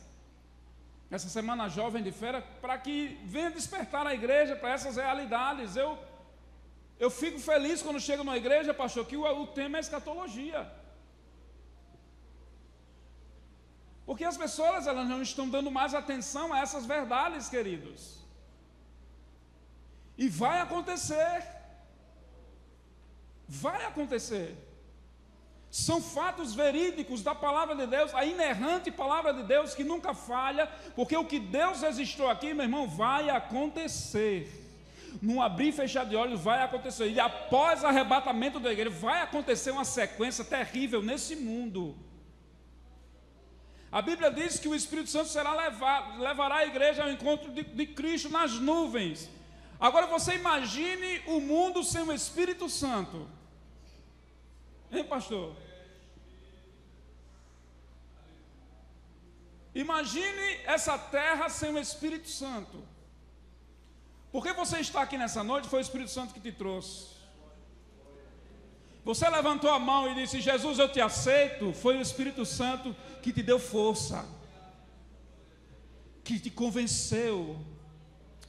essa semana jovem de férias, para que venha despertar a igreja para essas realidades. Eu fico feliz quando chego na igreja, pastor, que o tema é escatologia. Porque as pessoas, elas não estão dando mais atenção a essas verdades, queridos. E vai acontecer. Vai acontecer. São fatos verídicos da palavra de Deus, a inerrante palavra de Deus que nunca falha, porque o que Deus registrou aqui, meu irmão, vai acontecer. Num abrir e fechar de olhos vai acontecer. E após o arrebatamento da igreja, vai acontecer uma sequência terrível nesse mundo. A Bíblia diz que o Espírito Santo levará a igreja ao encontro de Cristo nas nuvens. Agora você imagine o mundo sem o Espírito Santo. Hein, pastor? Imagine essa terra sem o Espírito Santo. Porque você está aqui nessa noite, foi o Espírito Santo que te trouxe. Você levantou a mão e disse, Jesus, eu te aceito. Foi o Espírito Santo que te deu força, que te convenceu.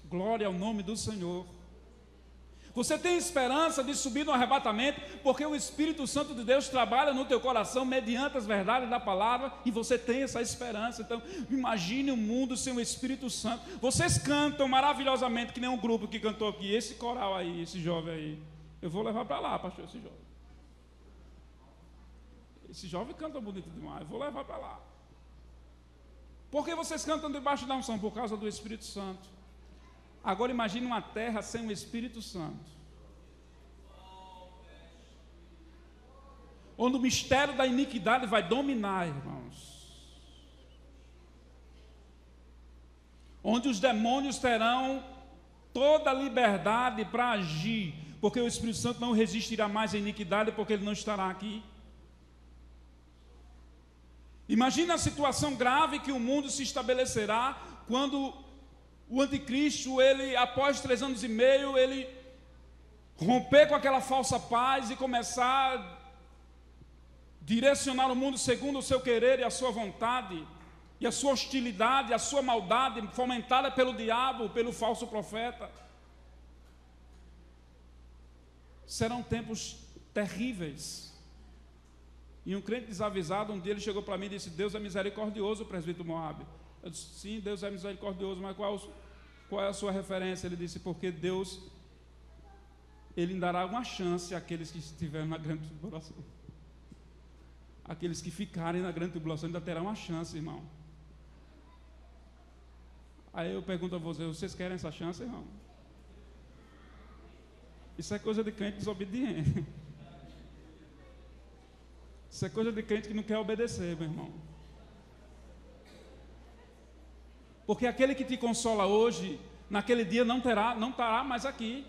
Glória ao nome do Senhor. Você tem esperança de subir no arrebatamento, porque o Espírito Santo de Deus trabalha no teu coração mediante as verdades da palavra, e você tem essa esperança. Então, imagine um mundo sem o Espírito Santo. Vocês cantam maravilhosamente, que nem um grupo que cantou aqui, esse coral aí, esse jovem aí. Eu vou levar para lá, pastor, esse jovem. Esse jovem canta bonito demais, eu vou levar para lá. Por que vocês cantam debaixo da unção? Por causa do Espírito Santo. Agora imagine uma terra sem o Espírito Santo, onde o mistério da iniquidade vai dominar, irmãos, onde os demônios terão toda a liberdade para agir, porque o Espírito Santo não resistirá mais à iniquidade, porque ele não estará aqui. Imagina a situação grave que o mundo se estabelecerá quando o anticristo, ele, após 3 anos e meio, ele romper com aquela falsa paz e começar a direcionar o mundo segundo o seu querer e a sua vontade, e a sua hostilidade, a sua maldade, fomentada pelo diabo, pelo falso profeta. Serão tempos terríveis. E um crente desavisado, um dia ele chegou para mim e disse: Deus é misericordioso, presbítero Moab. Eu disse: sim, Deus é misericordioso, mas qual é a sua referência? Ele disse: porque Deus, ele dará uma chance àqueles que estiverem na grande tribulação. Aqueles que ficarem na grande tribulação ainda terão uma chance, irmão. Aí eu pergunto a vocês querem essa chance, irmão? Isso é coisa de crente desobediente. Isso é coisa de crente que não quer obedecer, meu irmão. Porque aquele que te consola hoje, naquele dia não estará mais aqui.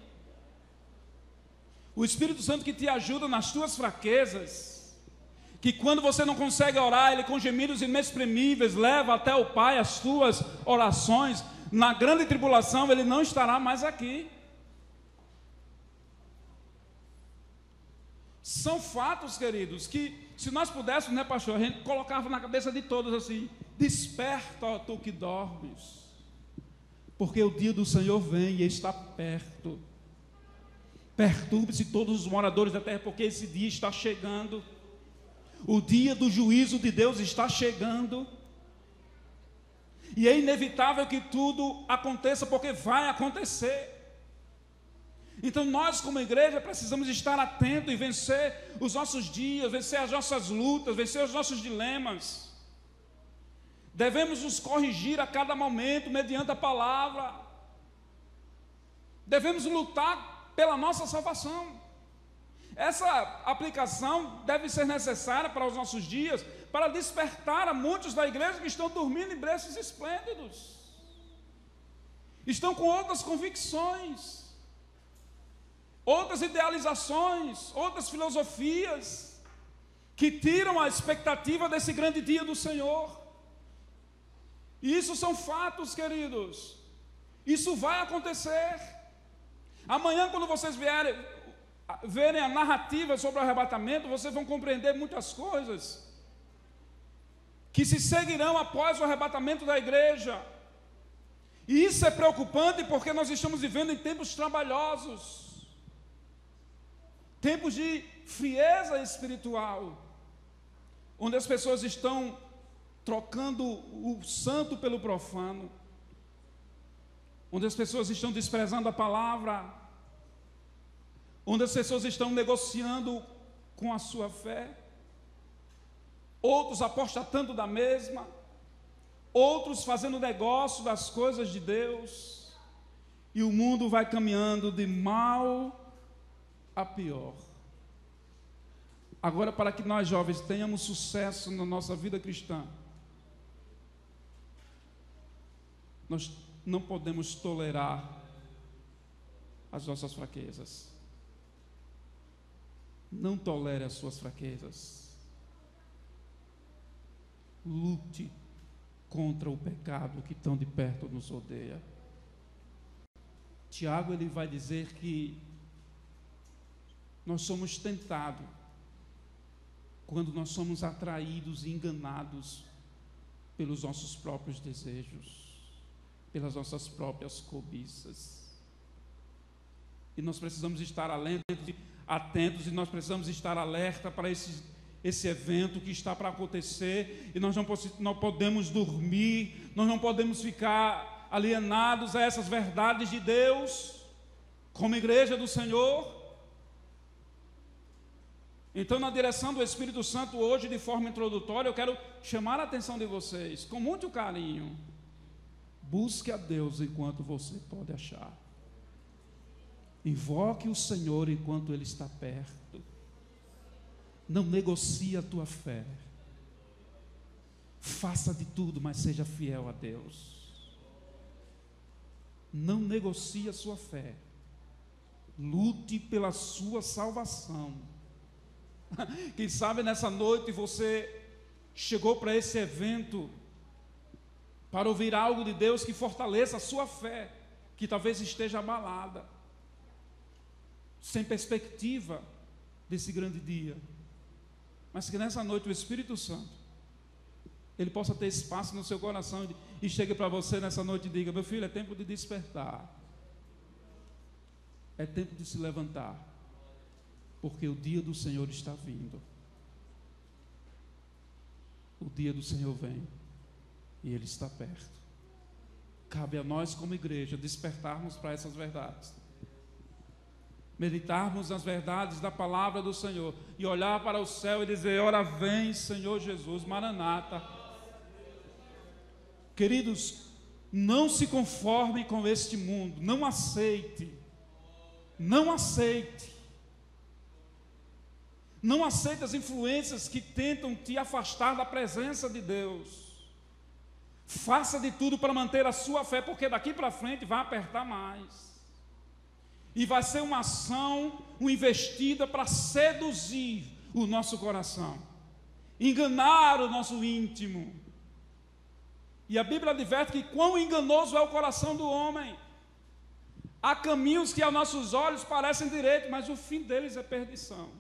O Espírito Santo que te ajuda nas tuas fraquezas, que quando você não consegue orar, ele com gemidos inexprimíveis leva até o Pai as tuas orações, na grande tribulação ele não estará mais aqui. São fatos, queridos, que se nós pudéssemos, né, pastor, a gente colocava na cabeça de todos assim: desperta, ó tu que dormes, porque o dia do Senhor vem e está perto. Perturbe-se todos os moradores da terra, porque esse dia está chegando. O dia do juízo de Deus está chegando. E é inevitável que tudo aconteça, porque vai acontecer. Então nós como igreja precisamos estar atentos e vencer os nossos dias, vencer as nossas lutas, vencer os nossos dilemas. Devemos nos corrigir a cada momento mediante a palavra. Devemos lutar pela nossa salvação. Essa aplicação deve ser necessária para os nossos dias, para despertar a muitos da igreja que estão dormindo em berços esplêndidos, estão com outras convicções, outras idealizações, outras filosofias, que tiram a expectativa desse grande dia do Senhor. E isso são fatos, queridos. Isso vai acontecer. Amanhã, quando vocês verem a narrativa sobre o arrebatamento, vocês vão compreender muitas coisas que se seguirão após o arrebatamento da igreja. E isso é preocupante, porque nós estamos vivendo em tempos trabalhosos, tempos de frieza espiritual, onde as pessoas estão trocando o santo pelo profano, onde as pessoas estão desprezando a palavra, onde as pessoas estão negociando com a sua fé, outros apostatando da mesma, outros fazendo negócio das coisas de Deus, e o mundo vai caminhando de mal a pior. Agora, para que nós jovens tenhamos sucesso na nossa vida cristã, nós não podemos tolerar as nossas fraquezas. Não tolere as suas fraquezas. Lute contra o pecado que tão de perto nos odeia. Tiago, ele vai dizer que nós somos tentados quando nós somos atraídos e enganados pelos nossos próprios desejos, pelas nossas próprias cobiças. E nós precisamos estar atentos, e nós precisamos estar alerta para esse evento que está para acontecer, e nós não podemos dormir, nós não podemos ficar alienados a essas verdades de Deus, como igreja do Senhor. Então, na direção do Espírito Santo, hoje, de forma introdutória, eu quero chamar a atenção de vocês, com muito carinho. Busque a Deus enquanto você pode achar. Invoque o Senhor enquanto Ele está perto. Não negocie a tua fé. Faça de tudo, mas seja fiel a Deus. Não negocie a sua fé. Lute pela sua salvação. Quem sabe nessa noite você chegou para esse evento para ouvir algo de Deus que fortaleça a sua fé, que talvez esteja abalada, sem perspectiva desse grande dia, mas que nessa noite o Espírito Santo, Ele possa ter espaço no seu coração e chegue para você nessa noite e diga: meu filho, é tempo de despertar, é tempo de se levantar, porque o dia do Senhor está vindo. O dia do Senhor vem e Ele está perto. Cabe a nós como igreja despertarmos para essas verdades, meditarmos nas verdades da palavra do Senhor e olhar para o céu e dizer: ora vem Senhor Jesus, Maranata. Queridos, não se conforme com este mundo, não aceite as influências que tentam te afastar da presença de Deus. Faça de tudo para manter a sua fé, porque daqui para frente vai apertar mais. E vai ser uma ação, uma investida para seduzir o nosso coração, enganar o nosso íntimo. E a Bíblia adverte que quão enganoso é o coração do homem. Há caminhos que aos nossos olhos parecem direitos, mas o fim deles é perdição.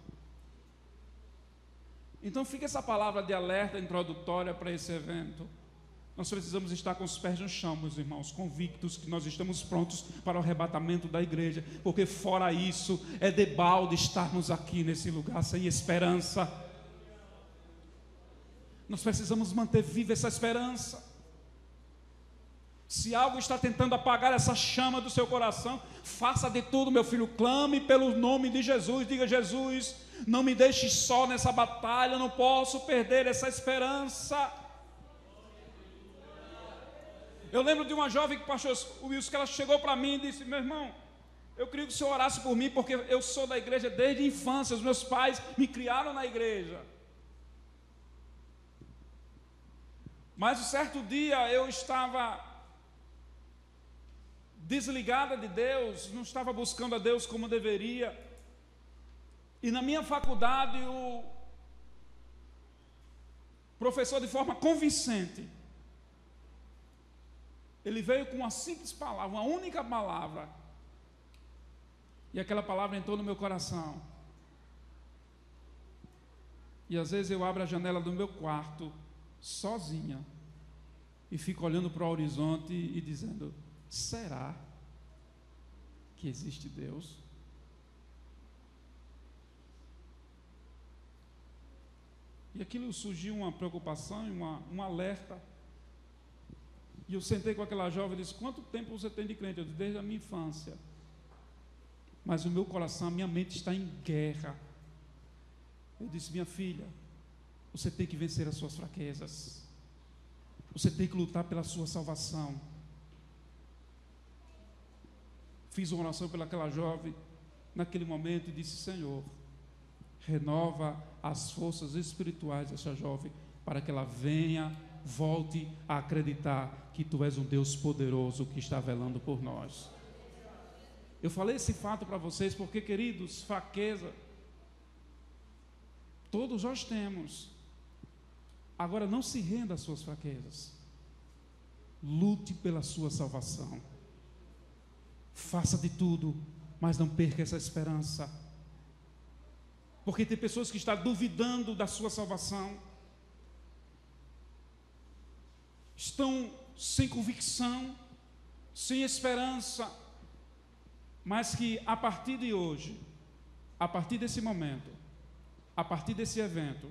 Então fica essa palavra de alerta introdutória para esse evento. Nós precisamos estar com os pés no chão, meus irmãos, convictos que nós estamos prontos para o arrebatamento da igreja, porque fora isso, é debalde estarmos aqui nesse lugar sem esperança. Nós precisamos manter viva essa esperança. Se algo está tentando apagar essa chama do seu coração, faça de tudo, meu filho, clame pelo nome de Jesus, diga: Jesus, não me deixe só nessa batalha, eu não posso perder essa esperança. Eu lembro de uma jovem que o pastor Wilson, que ela chegou para mim e disse: meu irmão, eu queria que o senhor orasse por mim, porque eu sou da igreja desde a infância, os meus pais me criaram na igreja. Mas um certo dia eu estava desligada de Deus, não estava buscando a Deus como deveria, e na minha faculdade o professor, de forma convincente, ele veio com uma simples palavra, uma única palavra, e aquela palavra entrou no meu coração. E às vezes eu abro a janela do meu quarto sozinha e fico olhando para o horizonte e dizendo: será que existe Deus? E aquilo surgiu uma preocupação e um alerta. E eu sentei com aquela jovem e disse: quanto tempo você tem de crente? Eu disse: desde a minha infância. Mas o meu coração, a minha mente está em guerra. Eu disse: minha filha, você tem que vencer as suas fraquezas. Você tem que lutar pela sua salvação. Fiz uma oração pelaquela jovem naquele momento e disse: Senhor, renova as forças espirituais dessa jovem, para que ela volte a acreditar que Tu és um Deus poderoso que está velando por nós. Eu falei esse fato para vocês porque, queridos, fraqueza todos nós temos. Agora, não se renda às suas fraquezas. Lute pela sua salvação. Faça de tudo, mas não perca essa esperança. Porque tem pessoas que estão duvidando da sua salvação, estão sem convicção, sem esperança. mas que a partir de hoje, a partir desse momento, a partir desse evento,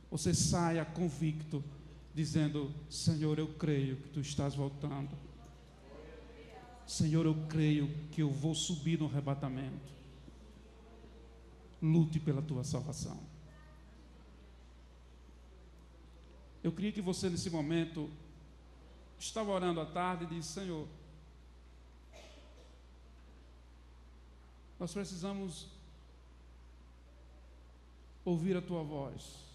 você saia convicto, dizendo: Senhor, eu creio que Tu estás voltando. Senhor, eu creio que eu vou subir no arrebatamento. Lute pela tua salvação. Eu queria que você, nesse momento, estava orando à tarde e disse: Senhor, nós precisamos ouvir a Tua voz.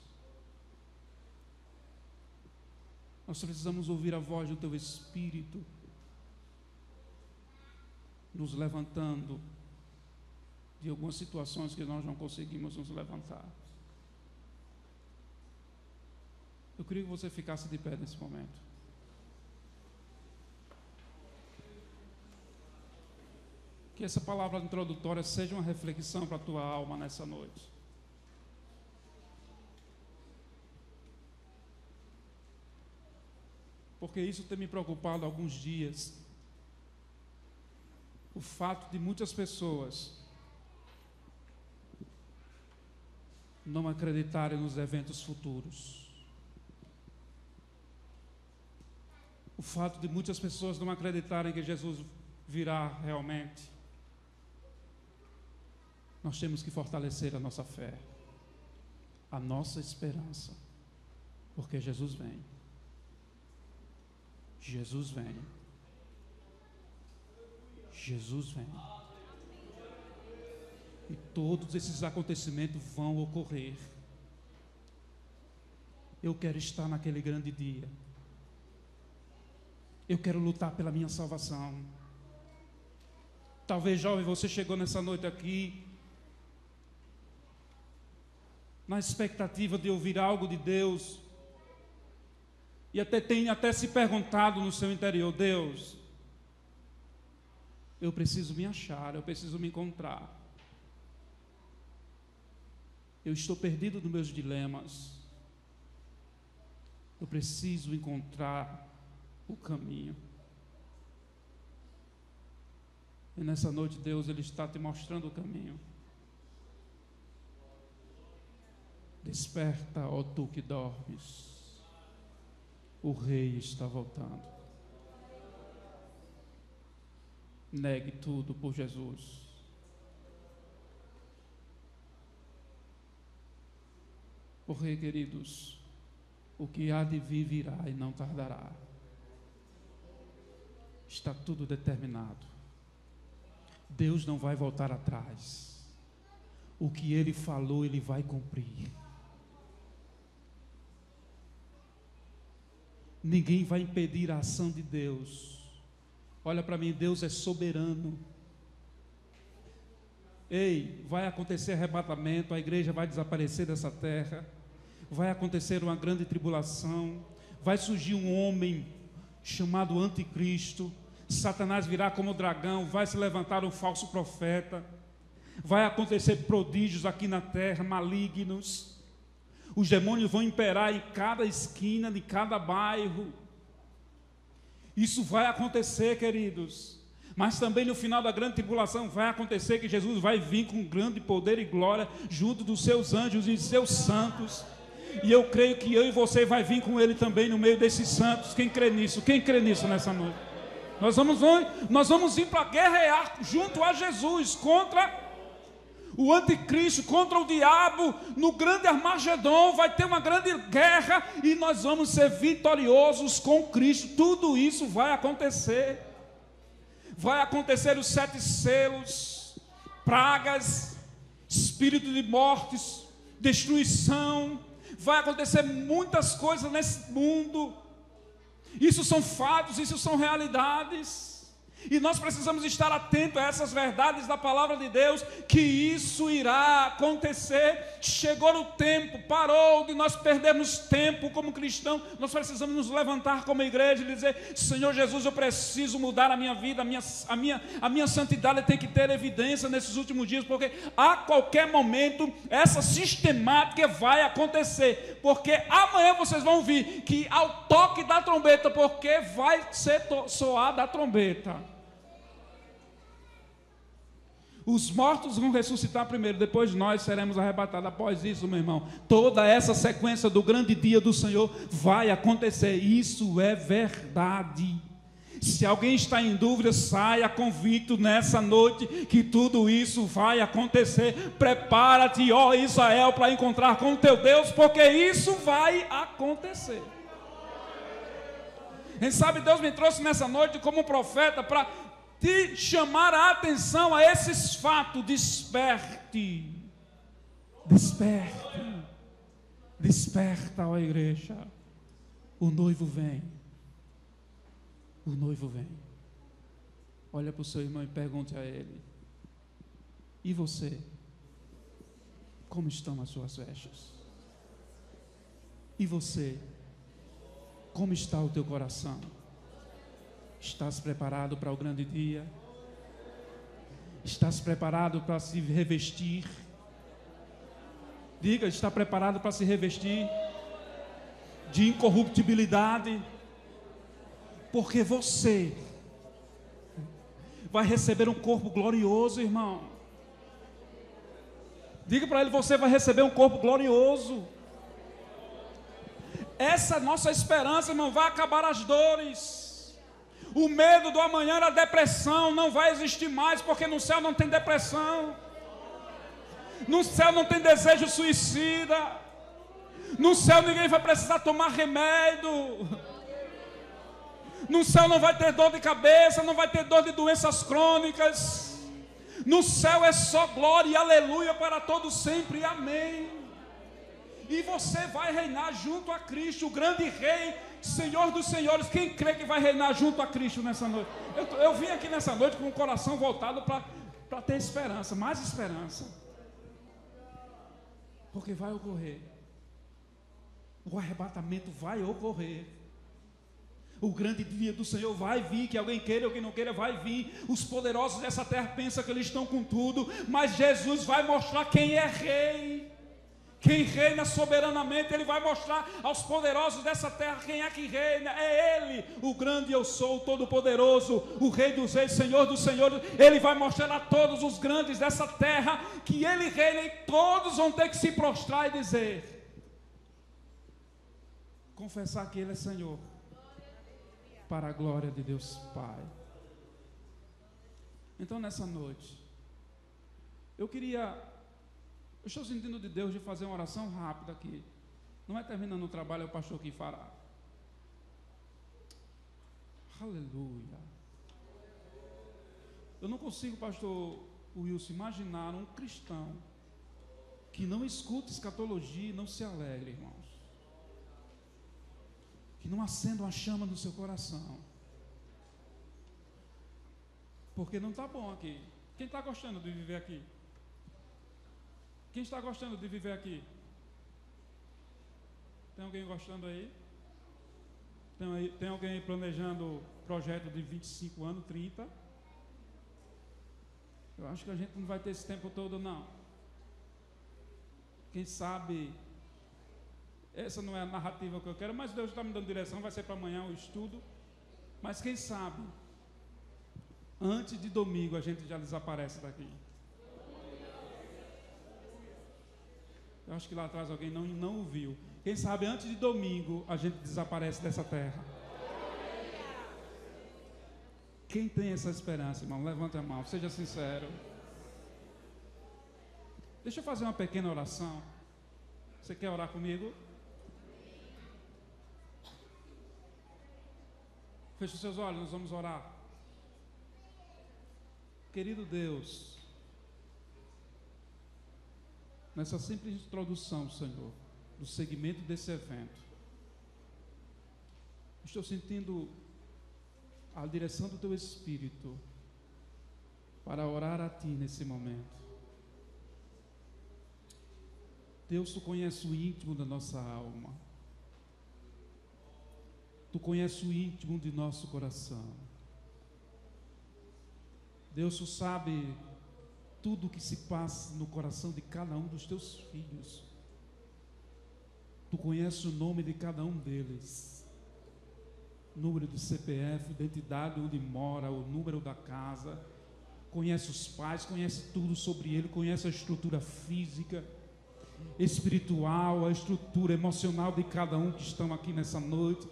Nós precisamos ouvir a voz do Teu Espírito, nos levantando de algumas situações que nós não conseguimos nos levantar. Eu queria que você ficasse de pé nesse momento. Que essa palavra introdutória seja uma reflexão para a tua alma nessa noite. Porque isso tem me preocupado há alguns dias. O fato de muitas pessoas não acreditarem nos eventos futuros. O fato de muitas pessoas não acreditarem que Jesus virá realmente. Nós temos que fortalecer a nossa fé, a nossa esperança, porque Jesus vem. Jesus vem. Jesus vem. E todos esses acontecimentos vão ocorrer. Eu quero estar naquele grande dia. Eu quero lutar pela minha salvação. Talvez, jovem, você chegou nessa noite aqui na expectativa de ouvir algo de Deus, e tem até se perguntado no seu interior: Deus, eu preciso me achar, eu preciso me encontrar. Eu estou perdido nos meus dilemas. Eu preciso encontrar o caminho. E nessa noite Deus, Ele está te mostrando o caminho. Desperta, ó tu que dormes. O Rei está voltando. Negue tudo por Jesus. Porque, queridos, o que há de vir virá e não tardará. Está tudo determinado. Deus não vai voltar atrás. O que Ele falou, Ele vai cumprir. Ninguém vai impedir a ação de Deus. Olha para mim, Deus é soberano. Ei, vai acontecer arrebatamento, a igreja vai desaparecer dessa terra, vai acontecer uma grande tribulação, vai surgir um homem chamado Anticristo, Satanás virá como dragão, vai se levantar um falso profeta, vai acontecer prodígios aqui na terra, malignos. Os demônios vão imperar em cada esquina, de cada bairro. Isso vai acontecer, queridos. Mas também no final da grande tribulação vai acontecer que Jesus vai vir com grande poder e glória junto dos seus anjos e seus santos. E eu creio que eu e você vai vir com Ele também no meio desses santos. Quem crê nisso? Quem crê nisso nessa noite? Nós vamos ir para guerrear junto a Jesus contra o anticristo, contra o diabo. No grande Armagedon vai ter uma grande guerra e nós vamos ser vitoriosos com Cristo. Tudo isso vai acontecer. Vai acontecer os 7 selos, pragas, espírito de mortes, destruição. Vai acontecer muitas coisas nesse mundo. Isso são fatos, isso são realidades. E nós precisamos estar atentos a essas verdades da palavra de Deus, que isso irá acontecer. Chegou o tempo, parou de nós perdermos tempo como cristãos. Nós precisamos nos levantar como igreja e dizer: Senhor Jesus, eu preciso mudar a minha vida, a minha santidade tem que ter evidência nesses últimos dias, porque a qualquer momento essa sistemática vai acontecer, porque amanhã vocês vão vir que ao toque da trombeta, porque vai ser soada a trombeta. Os mortos vão ressuscitar primeiro, depois nós seremos arrebatados. Após isso, meu irmão, toda essa sequência do grande dia do Senhor vai acontecer. Isso é verdade. Se alguém está em dúvida, saia convicto nessa noite que tudo isso vai acontecer. Prepara-te, ó Israel, para encontrar com o teu Deus, porque isso vai acontecer. Quem sabe Deus me trouxe nessa noite como profeta para te chamar a atenção a esses fatos. Desperte, desperte, desperta, ó igreja. O noivo vem. O noivo vem. Olha para o seu irmão e pergunte a ele: e você? Como estão as suas vestes? E você? Como está o teu coração? Estás preparado para o grande dia? Estás preparado para se revestir? Diga, está preparado para se revestir de incorruptibilidade? Porque você vai receber um corpo glorioso, irmão. Diga para ele: você vai receber um corpo glorioso. Essa nossa esperança, irmão, vai acabar as dores. O medo do amanhã, a depressão não vai existir mais, porque no céu não tem depressão. No céu não tem desejo suicida. No céu ninguém vai precisar tomar remédio. No céu não vai ter dor de cabeça, não vai ter dor de doenças crônicas. No céu é só glória e aleluia para todos sempre, amém. E você vai reinar junto a Cristo, o grande Rei, Senhor dos Senhores. Quem crê que vai reinar junto a Cristo nessa noite? Eu vim aqui nessa noite com o coração voltado para ter esperança, mais esperança. Porque vai ocorrer. O arrebatamento vai ocorrer. O grande dia do Senhor vai vir, que alguém queira ou que não queira, vai vir. Os poderosos dessa terra pensam que eles estão com tudo, mas Jesus vai mostrar quem é rei. Quem reina soberanamente, Ele vai mostrar aos poderosos dessa terra quem é que reina. É Ele, o grande eu sou, o todo-poderoso, o Rei dos reis, Senhor dos senhores. Ele vai mostrar a todos os grandes dessa terra que Ele reina, e todos vão ter que se prostrar e dizer, confessar que Ele é Senhor, para a glória de Deus Pai. Então nessa noite, eu estou sentindo de Deus de fazer uma oração rápida aqui. Não é terminando o trabalho, é o pastor que fará. Aleluia. Eu não consigo, pastor Wilson, imaginar um cristão que não escuta escatologia e não se alegre, irmãos. Que não acenda uma chama no seu coração. Porque não está bom aqui. Quem está gostando de viver aqui? Quem está gostando de viver aqui? Tem alguém gostando aí? Tem alguém planejando projeto de 25 anos, 30? Eu acho que a gente não vai ter esse tempo todo, não. Quem sabe, essa não é a narrativa que eu quero, mas Deus está me dando direção, vai ser para amanhã o estudo. Mas quem sabe, antes de domingo a gente já desaparece daqui. Eu acho que lá atrás alguém não ouviu. Quem sabe antes de domingo a gente desaparece dessa terra. Quem tem essa esperança, irmão? Levanta a mão, seja sincero. Deixa eu fazer uma pequena oração. Você quer orar comigo? Feche os seus olhos, nós vamos orar. Querido Deus, nessa simples introdução, Senhor, do segmento desse evento, estou sentindo a direção do Teu Espírito para orar a Ti nesse momento. Deus, Tu conheces o íntimo da nossa alma. Tu conheces o íntimo de nosso coração. Deus, Tu sabe tudo o que se passa no coração de cada um dos Teus filhos. Tu conheces o nome de cada um deles, número de CPF, identidade onde mora, o número da casa,
conhece os pais, conhece tudo sobre ele, conhece a estrutura física, espiritual, a estrutura emocional de cada um que estão aqui nessa noite.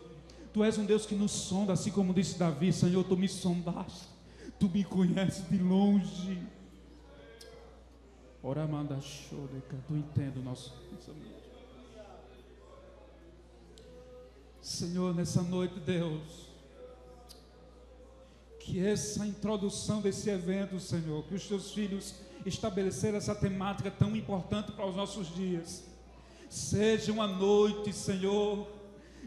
Tu és um Deus que nos sonda, assim como disse Davi: Senhor, tu me sondaste, tu me conheces de longe. Ora manda choreca, tu entende o nosso pensamento. Senhor, nessa noite, Deus, que essa introdução desse evento, Senhor, que os teus filhos estabeleceram essa temática tão importante para os nossos dias, seja uma noite, Senhor,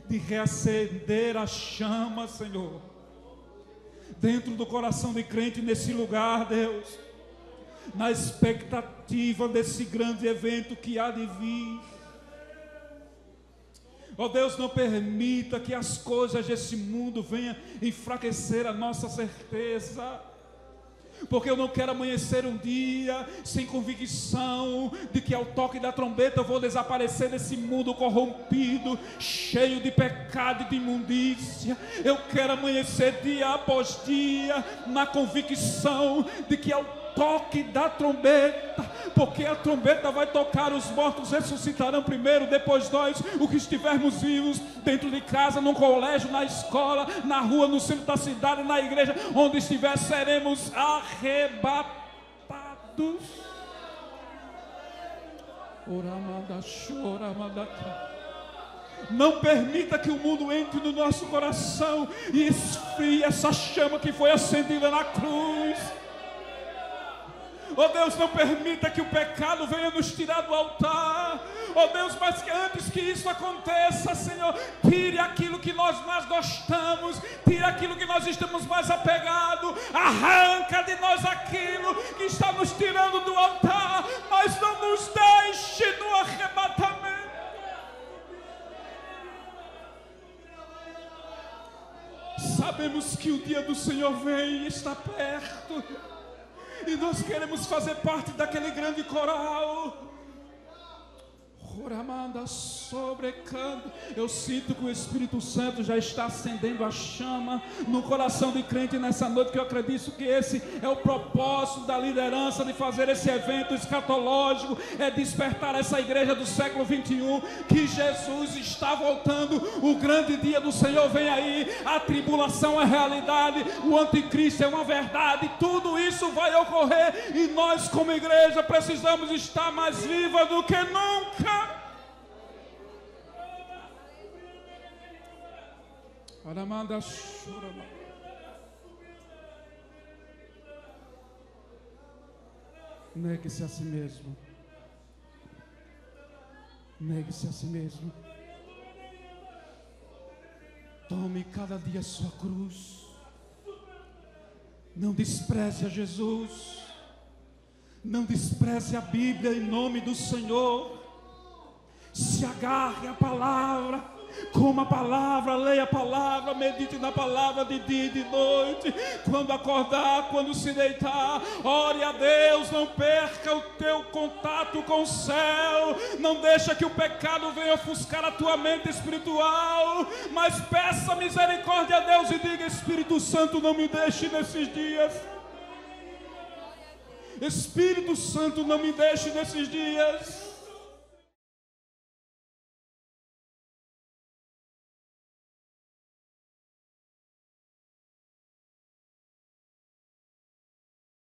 de reacender a chama, Senhor, dentro do coração de crente nesse lugar, Deus, na expectativa desse grande evento que há de vir. Ó Deus, não permita que as coisas desse mundo venham enfraquecer a nossa certeza, porque eu não quero amanhecer um dia sem convicção de que ao toque da trombeta eu vou desaparecer desse mundo corrompido, cheio de pecado e de imundícia. Eu quero amanhecer dia após dia na convicção de que ao toque da trombeta, porque a trombeta vai tocar, os mortos ressuscitarão primeiro, depois nós, os que estivermos vivos, dentro de casa, no colégio, na escola, na rua, no centro da cidade, na igreja, onde estiver, seremos arrebatados. Não permita que o mundo entre no nosso coração e esfrie essa chama que foi acendida na cruz. Oh Deus, não permita que o pecado venha nos tirar do altar. Oh Deus, mas que antes que isso aconteça, Senhor, tire aquilo que nós mais gostamos, tire aquilo que nós estamos mais apegados, arranca de nós aquilo que está nos tirando do altar, mas não nos deixe no arrebatamento. Sabemos que o dia do Senhor vem e está perto, e nós queremos fazer parte daquele grande coral. Eu sinto que o Espírito Santo já está acendendo a chama no coração de crente nessa noite, que eu acredito que esse é o propósito da liderança de fazer esse evento escatológico, é despertar essa igreja do século 21, que Jesus está voltando, o grande dia do Senhor vem aí, a tribulação é realidade, o anticristo é uma verdade, tudo isso vai ocorrer, e nós como igreja precisamos estar mais viva do que nunca. Negue-se a si mesmo. Negue-se a si mesmo. Tome cada dia a sua cruz. Não despreze a Jesus. Não despreze a Bíblia em nome do Senhor. Se agarre à palavra. Coma a palavra, leia a palavra, medite na palavra de dia e de noite. Quando acordar, quando se deitar, ore a Deus. Não perca o teu contato com o céu. Não deixa que o pecado venha ofuscar a tua mente espiritual, mas peça misericórdia a Deus e diga: Espírito Santo, não me deixe nesses dias. Espírito Santo, não me deixe nesses dias.